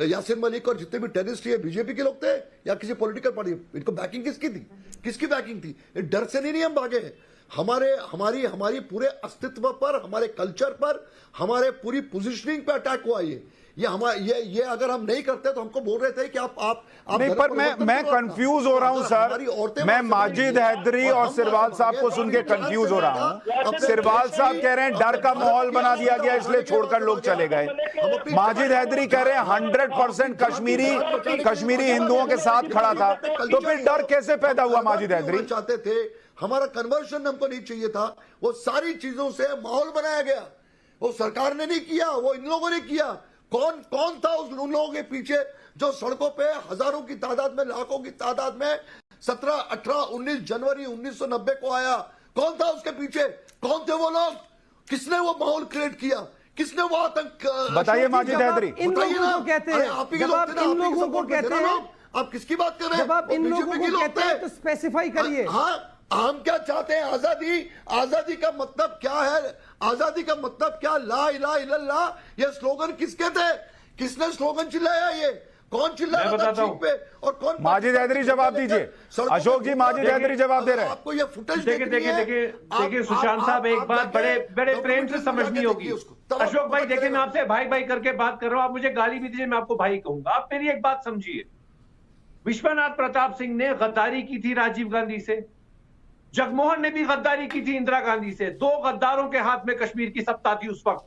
यासिन मलिक और जितने भी टेररिस्ट ये बीजेपी के लोग थे या किसी पॉलिटिकल पार्टी, इनको बैकिंग किसकी थी? किसकी बैकिंग थी? ये डर से नहीं हम भागे। हमारी पूरे अस्तित्व पर, हमारे कल्चर पर, हमारे पूरी पोजीशनिंग पे अटैक हुआ। ये अगर हम नहीं करते तो हमको बोल रहे थे कि आप नहीं, पर मैं कंफ्यूज हो रहा हूं सर। मैं माजिद हैदरी और सिरवाल साहब को सुन के कंफ्यूज हो रहा हूं। सिरवाल साहब कह रहे हैं डर का माहौल बना दिया गया इसलिए छोड़कर लोग चले गए। माजिद हैदरी कह रहे हैं 100% कश्मीरी हिंदुओं के साथ खड़ा था। तो फिर डर कैसे पैदा हुआ? माजिद हैदरी चाहते थे, हमारा कन्वर्शन हमको नहीं चाहिए था। वो सारी चीजों से माहौल बनाया गया, वो सरकार ने नहीं किया, वो इन लोगों ने किया। कौन था उन लोगों के पीछे जो सड़कों पे हजारों की तादाद में, लाखों की तादाद में 17, 18, 19 जनवरी 1990 को आया? कौन था उसके पीछे? कौन थे वो लोग? किसने वो माहौल क्रिएट किया? किसने वो आतंक? बताइए माजिद हैदरी। इन लोगों को कहते हैं, जब आप इन लोगों को कहते हैं, आप किसकी बात कर रहे हैं? जब आप इन लोगों को कहते हैं तो स्पेसिफाई करिए। हाँ, हम क्या चाहते हैं? आजादी का मतलब क्या है? आजादी का मतलब क्या? ला इलाहा इल्लल्लाह, ये स्लोगन किसके थे? किसने स्लोगन चिल्लाया? ये कौन चिल्लाया था चीख पे? और कौन? माजिद हैदरी जवाब दीजिए। अशोक जी, माजिद हैदरी जवाब दे रहे हैं। आपको ये फुटेज देखिए सुशांत साहब, एक बात बड़े प्रेम से समझनी होगी। अशोक भाई देखिए, मैं आपसे भाई भाई करके बात कर रहा हूं, आप मुझे गाली भी दीजिए, मैं आपको भाई कहूंगा। आप मेरी एक बात समझिए, विश्वनाथ प्रताप सिंह ने गद्दारी की थी राजीव गांधी से, जगमोहन ने भी गद्दारी की थी इंदिरा गांधी से। दो गद्दारों के हाथ में कश्मीर की सत्ता थी उस वक्त।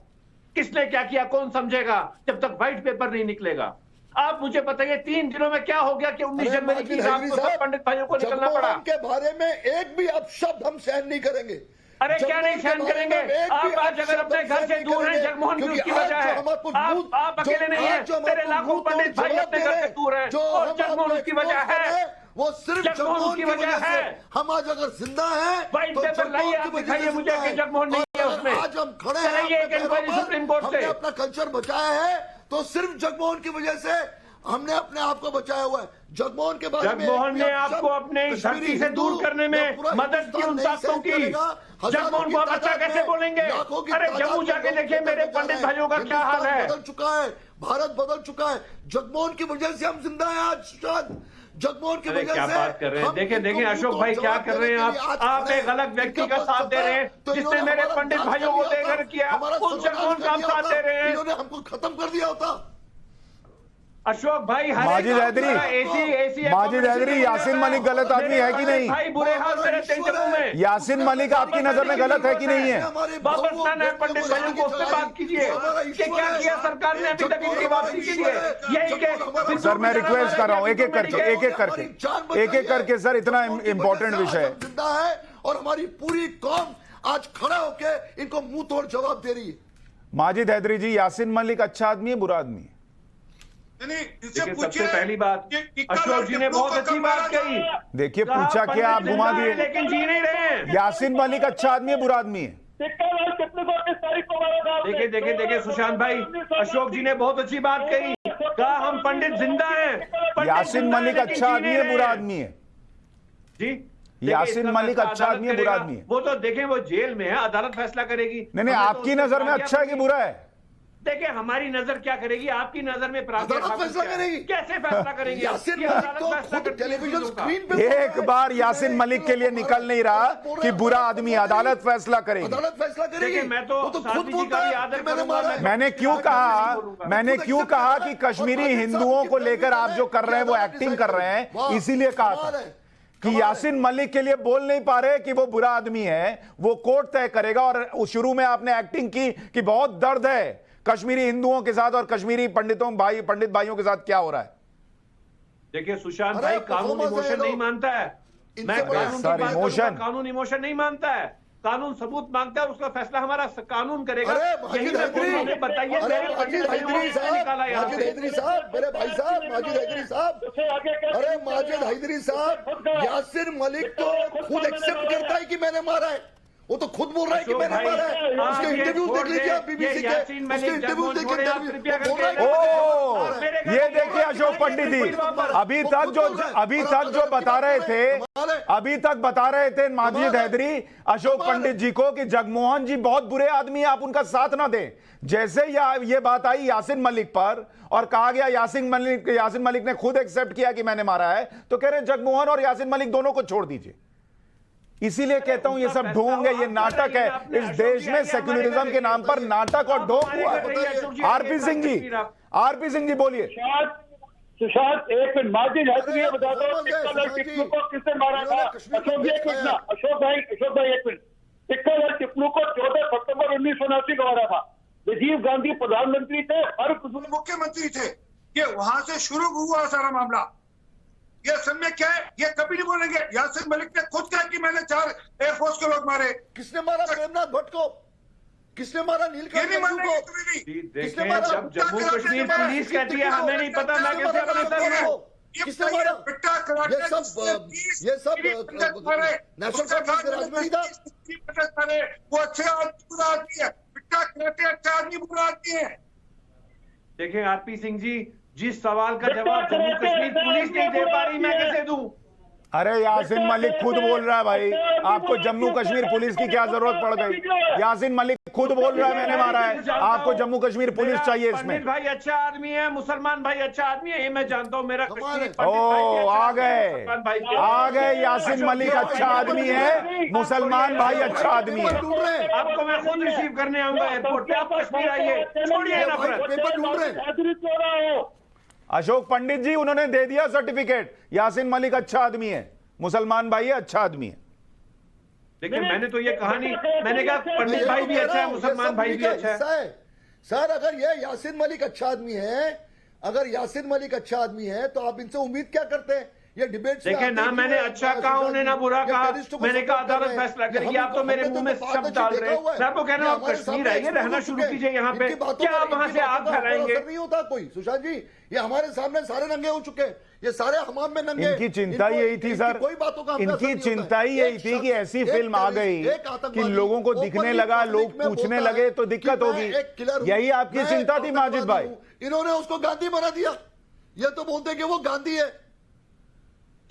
किसने क्या किया कौन समझेगा जब तक व्हाइट पेपर नहीं निकलेगा। आप मुझे बताइए 3 दिनों में क्या हो गया कि 19 जनवरी की रात को सब पंडित भाइयों को निकलना पड़ा? के बारे में एक भी अपशब्द हम सहन नहीं करेंगे। अरे क्या नहीं सहन करेंगे? आप आज अगर अपने घर से दूर हैं, जगमोहन की उसकी वजह है। आप अकेले नहीं हैं, तेरे लाखों पंडित भाई अपने घर से दूर हैं और जगमोहन उसकी वजह है। वो सिर्फ जगमोहन की वजह है। हम आज अगर जिंदा हैं तो लाइए, आप दिखाइए मुझे कि जगमोहन नहीं है उसमें। आज हम खड़े हैं, सुप्रीम कोर्ट से हमने अपना कल्चर बचाया है तो सिर्फ जगमोहन की वजह से हमने अपने आप को बचाया हुआ है। जगमोहन के बारे में जगमोहन ने आपको अपने धरती से दूर करने में मदद की, उन ताकतों की। जगमोहन को आप अच्छा कैसे बोलेंगे? अरे जम्मू जाके देखिए मेरे पंडित भाइयों का क्या हाल है। बदल चुका है, भारत बदल चुका है। जगमोहन की वजह से हम जिंदा हैं आज। शायद जगमोहन की वजह क्या से बात कर रहे हैं? देखिए अशोक भाई क्या कर रहे हैं आप एक अलग व्यक्ति का साथ दे रहे हैं जिसने मेरे पंडित भाइयों को देकर किया, उस जगमोहन का साथ दे रहे हैं। इन्होंने हमको खत्म कर दिया होता। अशोक भाई, माजिद हैदरी, यासिन मलिक गलत आदमी है कि नहीं? भाई बुरे हाल से रहते हैं जम्मू में। यासिन मलिक आपकी नजर में गलत है कि नहीं है? वापस लाना है पंडित भाइयों को, उससे बात कीजिए कि क्या किया सरकार ने अभी तक इनकी वापसी के लिए। यही सर मैं रिक्वेस्ट कर रहा हूँ एक एक करके सर, इतना इंपॉर्टेंट विषय है। जिंदा है और हमारी पूरी कौम आज खड़ा होके इनको मुंह तोड़ जवाब दे रही है। माजिद हैदरी जी, यासिन मलिक अच्छा आदमी है बुरा आदमी है? सबसे पहली बात, अशोक जी ने बहुत अच्छी बात कही। देखिए पूछा क्या, आप घुमा दिए। लेकिन जी नहीं रहे हैं। यासिन मलिक अच्छा आदमी है बुरा आदमी है? टिक्कालाल टिप्पू को किस तारीख को मारा था आपने? देखिए देखिए सुशांत भाई, अशोक जी ने बहुत अच्छी बात कही, कहा हम पंडित जिंदा हैं। पंडित यासिन जिंदा मलिक है, अच्छा लेकिन आदमी जी है, नहीं बुरा रहे। आदमी है? जी यासिन देखिए, मलिक इसका अच्छा फैसला आदमी है, अदालत बुरा करेगा। आदमी है? वो तो देखें, वो जेल में है, अदालत फैसला करेगी। नहीं, हमें तो आपकी उसको नजर में प्राज्ञा अच्छा है कि बुरा है? देखिए, हमारी नजर क्या करेगी, आपकी नजर में प्राज्ञा अदालत ठाकुर फैसला क्या है? करेगी। कैसे फैसला करेगी? यासिन ये मलिक अदालत तो फैसला खुद करती है टेलीविजन चीजों का। स्क्रीन पे एक बार यासिन मलिक के लिए निकल नहीं रहा कि बुरा आदमी, अदालत फैसला करेगी। अदालत फैसला करेगी। देखिए, मैं तो वो तो खुद साध्वी जी बोलता का भी है आदर कि मैंने करूंगा, मारा है। मैंने क्यों कहा कि कश्मीरी हिंदुओं को लेकर आप जो कर रहे हैं वो एक्टिंग कर रहे हैं, इसीलिए कहा था कि यासिन मलिक के लिए बोल नहीं पा रहे कि वो बुरा आदमी है, वो कोर्ट तय करेगा। और शुरू में आपने एक्टिंग की कि बहुत दर्द है कश्मीरी हिंदुओं के साथ और कश्मीरी पंडित भाइयों के साथ क्या हो रहा है। देखिए सुशांत भाई, कानून इमोशन नहीं मानता है। मैं कानून की बात करूंगा, कानून इमोशन नहीं मानता है, कानून सबूत मांगता है, उसका फैसला हमारा कानून करेगा। यही मैं बोल रहा हूं, बताइए मेरे पंडित भाइयों को किसने निकाला यहाँ माजिद से? हैदरी साहब, मेरे भाई साहब माजिद हैदरी साहब, अरे माजिद हैदरी साहब, यासिन मलिक तो खुद एक्सेप्ट करता है कि मैंने मारा है। वो तो खुद बोल रहा है कि मैंने मारा है। उसके इंटरव्यू देख लीजिए आप बीबीसी के, उसके इंटरव्यू देखिए, बोल रहा है कि ओ, ये देखिए अशोक पंडित जी, अभी तक जो बता रहे थे माजिद हैदरी अशोक पंडित जी को कि जगमोहन जी बहुत बुरे आदमी है, आप उनका साथ ना दें। जैसे ये बात आई यासिन मलिक पर और कहा गया यासिन मलिक ने खुद एक्सेप्ट किया कि मैंने मारा है, तो कह रहे जगमोहन और यासिन मलिक दोनों को छोड़ दीजिए। इसीलिए कहता हूं ये सब ढोंग है, ये नाटक है। इस देश में सेक्युलरिज्म के नाम पर नाटक और ढोंग हुआ। आरपी सिंह जी बोलिए। सुशांत, एक मिनट, माजिद हैदरी ये बता दो टिक्कालाल टिप्पू को किसने मारा था? अशोक जी एक मिनट ना, अशोक भाई एक मिनट। टिक्कालाल टिप्पू को 14 सितंबर 1979 को मारा था। राजीव गांधी प्रधानमंत्री थे, फारूक अब्दुल्ला मुख्यमंत्री थे। ये वहां से शुरू हुआ सारा मामला। ये समय क्या है, ये कभी नहीं बोलेंगे। यासिन मलिक ने खुद कहा कि मैंने 4 एयरफोर्स के लोग मारे। किसने मारा प्रेमनाथ भट्ट को? किसने मारा नीलकंठ को? देखिए, जब जम्मू कश्मीर पुलिस कहती है हमें नहीं पता, मैं कैसे अपने सर में? किसने मारा? ये सब नेशनल कांफ्रेंस के राज में नहीं था। वो अच्छे आदमी बुरा आदमी है, पिट्टा कराटे अच्छा आदमी बुरा आदमी है। देखिए आरपी सिंह जी, जिस सवाल का जवाब जम्मू कश्मीर पुलिस नहीं दे पा रही, मैं कैसे दूं? अरे यासिन मलिक खुद बोल रहा है भाई, आपको जम्मू कश्मीर पुलिस की क्या जरूरत पड़ गई? यासिन मलिक खुद बोल रहा है मैंने मारा है, आपको जम्मू कश्मीर पुलिस चाहिए इसमें? पंडित भाई अच्छा आदमी है, मुसलमान भाई अच्छा आदमी है, ये मैं जानता हूँ। मेरा ओ, आ गए यासिन मलिक अच्छा आदमी है, मुसलमान भाई अच्छा आदमी है। आपको मैं खुद रिसीव करने आऊंगा एयरपोर्ट पे, आप कश्मीर आइए, छोड़िए नफरत। अशोक पंडित जी, उन्होंने दे दिया सर्टिफिकेट, यासिन मलिक अच्छा आदमी है, मुसलमान भाई अच्छा आदमी है। देखिए, मैंने तो ये कहा नहीं, मैंने कहा पंडित भाई भी अच्छा है, मुसलमान भाई भी अच्छा है। सर, अगर ये यासिन मलिक अच्छा आदमी है, तो आप इनसे उम्मीद क्या करते हैं? ये डिबेट देखिए ना, मैंने अच्छा कहा, उन्हें ना बुरा कहा, मैंने कहा अदालत फैसला करेगी। आप तो मेरे मुंह में शब्द डाल रहे हैं। मैं आपको कह रहा हूँ, आप कश्मीर आइए, रहना शुरू कीजिए यहाँ पे, क्या आप वहां से आग फैलाएंगे? नहीं होता कोई। सुशांत जी, ये हमारे सामने सारे नंगे हो चुके हैं, ये सारे हमाम में नंगे। इनकी चिंता यही थी सर, कोई बातों का इनकी चिंता ही यही थी कि ऐसी फिल्म आ गई कि लोगों को दिखने लगा, लोग पूछने लगे तो दिक्कत होगी। यही आपकी चिंता थी माजिद भाई। इन्होंने उसको गांधी बना दिया। ये तो बोलते कि वो गांधी है।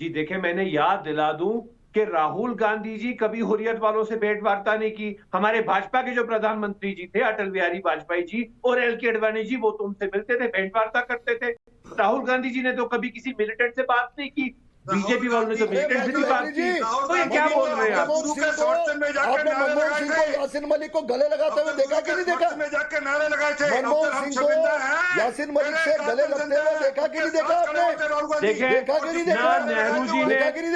जी देखिए, मैंने याद दिला दूं कि राहुल गांधी जी कभी हुर्रियत वालों से भेंट वार्ता नहीं की। हमारे भाजपा के जो प्रधानमंत्री जी थे, अटल बिहारी वाजपेयी जी और एल के अडवाणी जी, वो तो उनसे मिलते थे, भेंट वार्ता करते थे। राहुल गांधी जी ने तो कभी किसी मिलिटेंट से बात नहीं की, बीजेपी वालों ने तो मिलिटेंट से भी बात की। तो ये क्या बोल रहे हैं आप? आपने मनमोहन सिंह को यासिन मलिक को गले लगाते हुए देखा कि नहीं देखा? मनमोहन सिंह को यासिन मलिक से गले लगते हुए देखा कि नहीं देखा आपने? देखा कि नहीं देखा?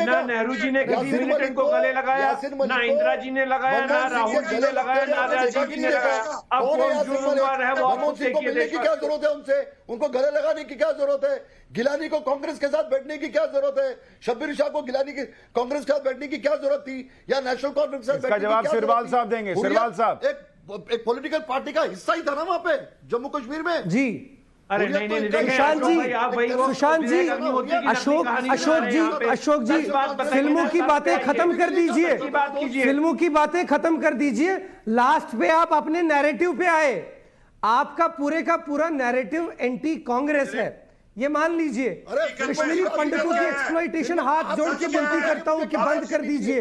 ना नेहरू जी ने किसी मिलिटेंट को गले लगाया, ना इंदिरा जी ने लगाया, ना राहुल जी ने लगाया, ना राजीव जी ने लगाया। अब कौन जुर्मवार है वो आपको देखिए। मिलने की क्या जरूरत है उनसे? उनको गले लगाने की क्या जरूरत है? गिलानी को कांग्रेस के साथ बैठने की क्या जरूरत है? शब्बीर शाह को गिलानी की कांग्रेस के साथ बैठने की क्या जरूरत थी? या नेशनल कॉन्फ्रेंस के साथ बैठने की क्या जरूरत थी? सिरवाल साहब देंगे। सिरवाल साहब एक पॉलिटिकल पार्टी का हिस्सा ही था ना वहां पे जम्मू कश्मीर में। जी, अरे नहीं नहीं देखें सुशांत अशोक भाई, आप वही जी, वो सुशांत जी, विवेक अग्निहोत्री की नकली अशोक कहानी अशोक सुना रहे जी, हैं यहाँ पे। अशोक जी, सच बात बताइए, फिल्मों की सच बातें बताइए। खत्म कर दीजिए, सच की बात कीजिए। फिल्मों की बातें खत्म कर दीजिए। लास्ट पे आप अपने नैरेटिव पे आए। आपका पूरे का पूरा नैरेटिव एंटी कांग्रेस है, ये मान लीजिए। कश्मीरी पंडितों की एक्सप्लॉइटेशन हाथ जोड़ के विनती करता हूं कि बंद कर दीजिए।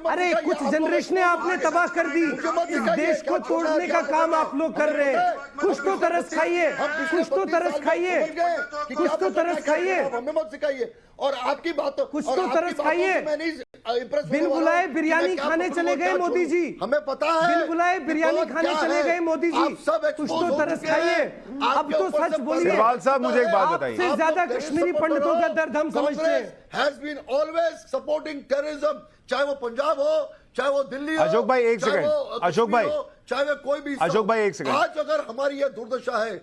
अरे कुछ जनरेशनें आपने तबाह कर दी, इस देश को तोड़ने का काम आप लोग कर रहे हैं। कुछ तो तरस खाइए, कुछ तो तरस खाइए, कुछ तो तरस खाइए, हमें मत सिखाइए। और आपकी बात कुछ तो तरस खाइए। बिन बुलाए बिरयानी खाने चले गए मोदी जी, हमें पता है। बिन बुलाए बिरयानी खाने चले गए मोदी जी। कुछ तो तरस खाइए, अब तो सच बोलिए। सिरवाल साहब मुझे एक बात बताइए, आपसे ज्यादा कश्मीरी पंडितों का दर्द हम समझते हैं। Has been always supporting terrorism, चाहे वो पंजाब हो, चाहे वो दिल्ली हो, अशोक भाई, एक चाहे सेकंड। वो अशोक भाई, कश्मीर हो, चाहे वो कोई भी। अशोक भाई, एक सेकंड। आज अगर हमारी ये दुर्दशा है,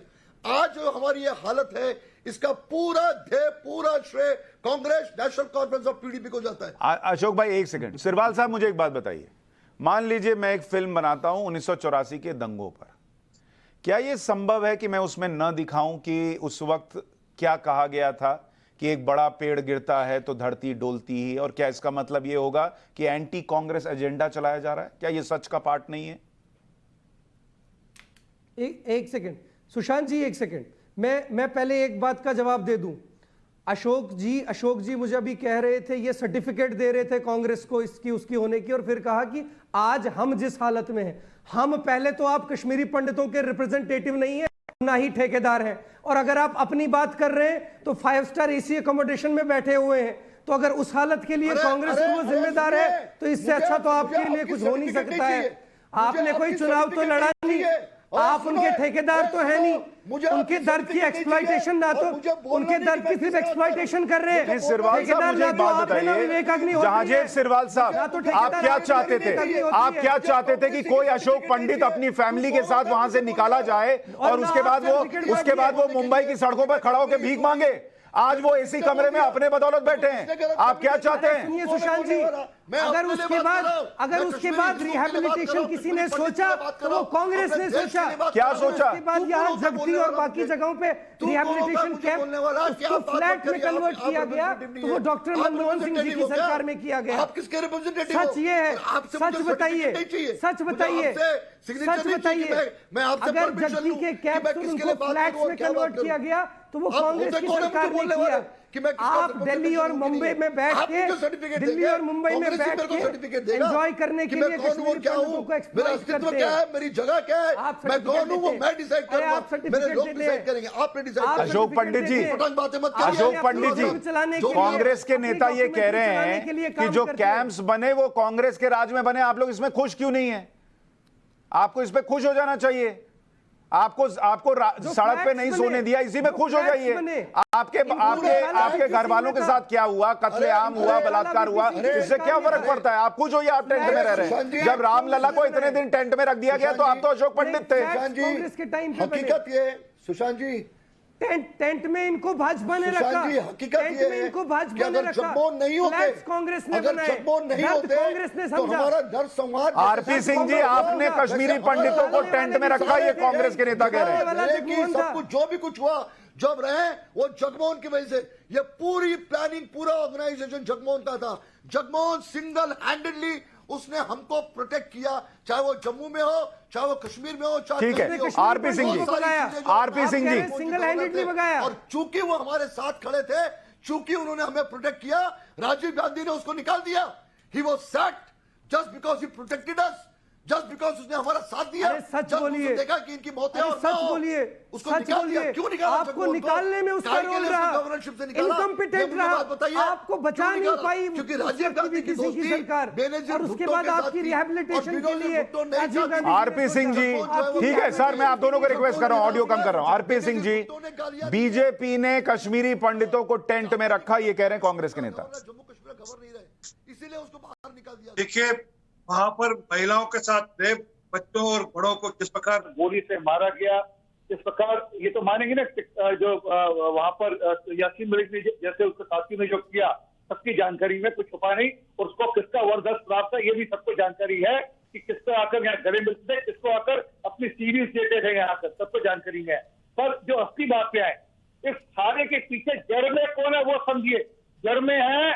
आज जो हमारी ये हालत है, इसका पूरा ध्येय, पूरा श्रेय Congress national conference of PDP को जाता है। अशोक भाई एक सेकंड। सिरवाल साहब मुझे एक बात बताइए, मान लीजिए मैं एक फिल्म बनाता हूं 1984 के दंगों पर, क्या यह संभव है कि मैं उसमें न दिखाऊं कि उस वक्त क्या कहा गया था कि एक बड़ा पेड़ गिरता है तो धरती डोलती ही, और क्या इसका मतलब यह होगा कि एंटी कांग्रेस एजेंडा चलाया जा रहा है? क्या यह सच का पार्ट नहीं है? एक सेकंड सुशांत जी, एक सेकंड, मैं पहले एक बात का जवाब दे दूं। अशोक जी मुझे अभी कह रहे थे, ये सर्टिफिकेट दे रहे थे कांग्रेस को इसकी उसकी होने की, और फिर कहा कि आज हम जिस हालत में हैं, हम पहले तो आप कश्मीरी पंडितों के रिप्रेजेंटेटिव नहीं है, ना ही ठेकेदार हैं, और अगर आप अपनी बात कर रहे हैं तो 5 स्टार एसी अकोमोडेशन में बैठे हुए हैं। तो अगर उस हालत के लिए कांग्रेस और वो जिम्मेदार है, तो इससे अच्छा तो आपके लिए कुछ हो नहीं सकता है। आपने कोई चुनाव तो लड़ा नहीं, आप उनके ठेकेदार तो है नहीं, उनके दर्द की एक्सप्लॉइटेशन ना तो उनके दर्द की सिर्फ एक्सप्लॉइटेशन कर रहे हैं। सिरवाल साहब मुझे एक बात बताइए, जहांगीर सिरवाल साहब, आप क्या चाहते थे? आप क्या चाहते थे कि कोई अशोक पंडित अपनी फैमिली के साथ वहां से निकाला जाए और उसके बाद वो मुंबई की सड़कों पर खड़ा होकर भीख मांगे? आज वो एसी कमरे में अपने बदौलत बैठे हैं। आप क्या चाहते हैं? सुनिए सुशांत जी, अगर उसके बाद रिहैबिलिटेशन किसी ने सोचा तो वो कांग्रेस ने सोचा। क्या सोचा? उसके बाद यहाँ जगती और बाकी जगहों पे रिहैबिलिटेशन कैंप, उसको फ्लैट में कन्वर्ट किया गया, तो वो डॉक्टर मनमोहन सिंह जी की सरकार में किया गया। आप किसके रिप्रेजेंटेटिव हो? सच ये है, सच बताइए, सच बताइए, सच बताइए। अगर जगती के कैंप उनको फ्लैट्स में कन्वर्ट किया गया तो वो कांग्रेस की सरकार ने किया। आप दिल्ली और मुंबई में बैठ के एंजॉय करने के लिए कश्मीर को एक्सप्लॉइट करते हैं। मेरी जगह क्या है, मैं कौन हूं, वो मैं डिसाइड करूंगा, मेरे लोग डिसाइड करेंगे, आप डिसाइड। अशोक पंडित जी, अशोक पंडित जी, कांग्रेस के नेता ये कह रहे हैं कि जो कैंप्स बने वो कांग्रेस के राज में बने, आप लोग इसमें खुश क्यों नहीं है? आपको इस पे खुश हो जाना चाहिए। आपको सड़क पे नहीं सोने दिया, इसी में खुश हो जाइए। आपके घर वालों के साथ क्या हुआ, कत्लेआम हुआ, बलात्कार हुआ, इससे क्या फर्क पड़ता है? आप खुश हो या आप टेंट में रह रहे हैं? जब रामलला को इतने दिन टेंट में रख दिया गया तो आप तो अशोक पंडित थे। कांग्रेस के टाइम पे हकीकत ये सुशांत जी, टेंट में इनको भाजपा ने रखा। हकीकत ये है कि अगर जगमोहन नहीं होते, कांग्रेस ने अगर जगमोहन नहीं होते कांग्रेस ने तो हमारा डर संवाद। आरपी सिंह जी, आपने कश्मीरी पंडितों को टेंट में रखा, ये कांग्रेस के नेता कह रहे हैं। सब कुछ जो भी कुछ हुआ, जब रहे वो जगमोहन की वजह से। ये पूरी प्लानिंग, पूरा ऑर्गेनाइजेशन जगमोहन का था। जगमोहन सिंगल हैंडेडली उसने हमको प्रोटेक्ट किया, चाहे वो जम्मू में हो, चाहे वो कश्मीर में हो, चाहे ठीक है। आरपी सिंह जी सिंगल हैंडेडली भगाया। और चूंकि वो हमारे साथ खड़े थे, चूंकि उन्होंने हमें प्रोटेक्ट किया, राजीव गांधी ने उसको निकाल दिया। He was sacked just because he protected us, just because उसने हमारा साथ दिया। सच बोलिए, देखा कि इनकी मौत है, सच बोलिए, सच बोलिए। क्यों निकाला? आपको निकालने में उसका रोल रहा, इनकम्पिटेंट रहा, आपको बचा नहीं पाई क्योंकि राजीव गांधी की दोस्ती सरकार, और उसके बाद आपकी रिहैबिलिटेशन के लिए राजीव गांधी। आरपी सिंह जी, ठीक है सर, मैं आप दोनों को रिक्वेस्ट कर रहा हूं, ऑडियो कम कर रहा हूं। आरपी सिंह जी, बीजेपी ने कश्मीरी पंडितों को टेंट में रखा, ये कह रहे हैं कांग्रेस के नेता। जम्मू कश्मीर खबर नहीं रहे, इसीलिए उसको बाहर निकाल दिया। देखिए, वहां पर महिलाओं के साथ रेप, बच्चों और बड़ों को जिस प्रकार गोली से मारा गया, इस प्रकार ये तो मानेंगे ना, जो वहां पर यासीन मलिक ने जैसे उसके साथी ने जो किया, सबकी जानकारी में कुछ छुपा नहीं, और उसको किसका वरदस्त प्राप्त है ये भी सबको जानकारी है कि किसको आकर यहाँ गले मिलते थे, किसको आकर अपनी सीरीज देते थे, यहाँ आकर सबको जानकारी है। पर जो असली बात क्या है, इस सारे के पीछे जड़ में कौन है वो समझिए। जड़ में है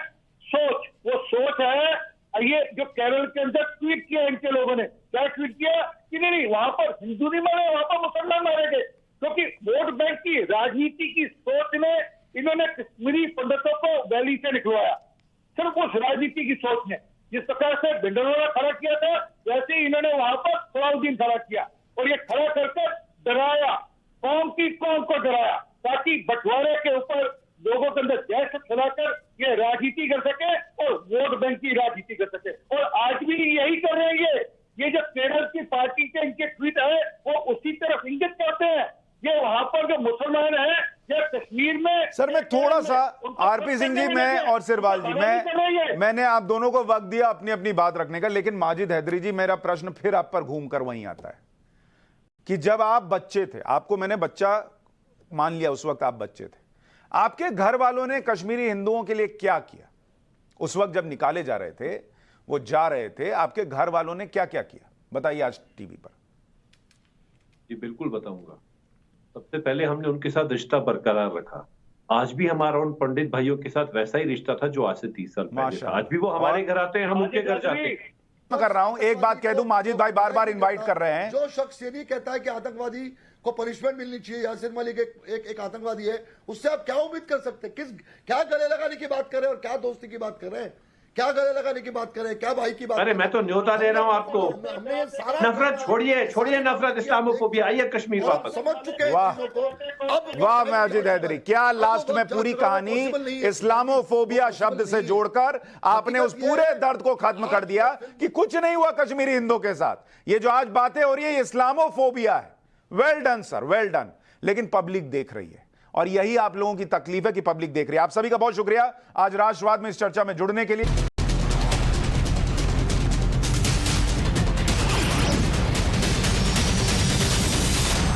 सोच। वो सोच है ये जो केरल के अंदर ट्वीट किया इनके लोगों ने, क्या ट्वीट किया कि नहीं वहां पर हिंदू नहीं मारे, वहां पर मुसलमान मारे गए, क्योंकि वोट बैंक की राजनीति की सोच में इन्होंने कश्मीरी पंडितों को वैली से निकलवाया, सिर्फ उस राजनीति की सोच ने। जिस प्रकार से भिंडरवाला खड़ा किया था, वैसे ही इन्होंने वहां पर सलाउद्दीन खड़ा किया, और ये खड़ा करके डराया, कौम की कौम को डराया, ताकि बंटवारे के ऊपर लोगों के अंदर जैश फैलाकर ये राजनीति कर सके और वोट बैंक की राजनीति कर सके। और आज भी यही कर रहे हैं ये जो केरल की पार्टी के इनके ट्वीट है वो उसी तरफ इंगित करते हैं। ये वहां पर जो मुसलमान है या कश्मीर में। सर मैं थोड़ा सा आरपी सिंह जी, मैं और सिरवाल जी, मैंने आप दोनों को वक्त दिया अपनी अपनी बात रखने का, लेकिन माजिद हैदरी जी मेरा प्रश्न फिर आप पर घूमकर वहीं आता है कि जब आप बच्चे थे, आपको मैंने बच्चा मान लिया, उस वक्त आप बच्चे थे, आपके घर वालों ने कश्मीरी हिंदुओं के लिए क्या किया? उस वक्त जब निकाले जा रहे थे, वो जा रहे थे, आपके घर वालों ने क्या क्या किया? बताइए आज टीवी पर। जी बिल्कुल बताऊंगा। सबसे पहले हमने उनके साथ रिश्ता बरकरार रखा। आज भी हमारा उन पंडित भाइयों के साथ वैसा ही रिश्ता था जो आज से 30 साल पहले था। आज भी वो हमारे घर आते हैं, हम उनके घर जाते हैं। मैं कर रहा हूं, एक बात कह दूं, माजिद भाई बार बार इनवाइट कर रहे हैं। जो शख्स ये नहीं कहता है कि आतंकवादी को पनिशमेंट मिलनी चाहिए, यासिर मलिक एक आतंकवादी है, उससे आप क्या उम्मीद कर सकते हैं? क्या गले लगाने की बात कर रहे हैं और क्या दोस्ती की बात कर रहे हैं? क्या गले लगाने की बात कर रहे हैं? क्या भाई की बात? अरे मैं तो न्योता दे रहा हूं आपको। नफरत छोड़िए नफरत, इस्लामोफोबिया। आइए कश्मीर वापस। समझ चुके वाह वाह माजिद हैदरी, क्या लास्ट में पूरी कहानी इस्लामोफोबिया शब्द से जोड़कर आपने उस पूरे दर्द को खत्म कर दिया कि कुछ नहीं हुआ कश्मीरी हिंदुओं के साथ। ये जो आज बातें हो रही है, इस्लामोफोबिया है। Well done sir, well done. लेकिन पब्लिक देख रही है, और यही आप लोगों की तकलीफ है कि पब्लिक देख रही है। आप सभी का बहुत शुक्रिया आज राष्ट्रवाद में इस चर्चा में जुड़ने के लिए।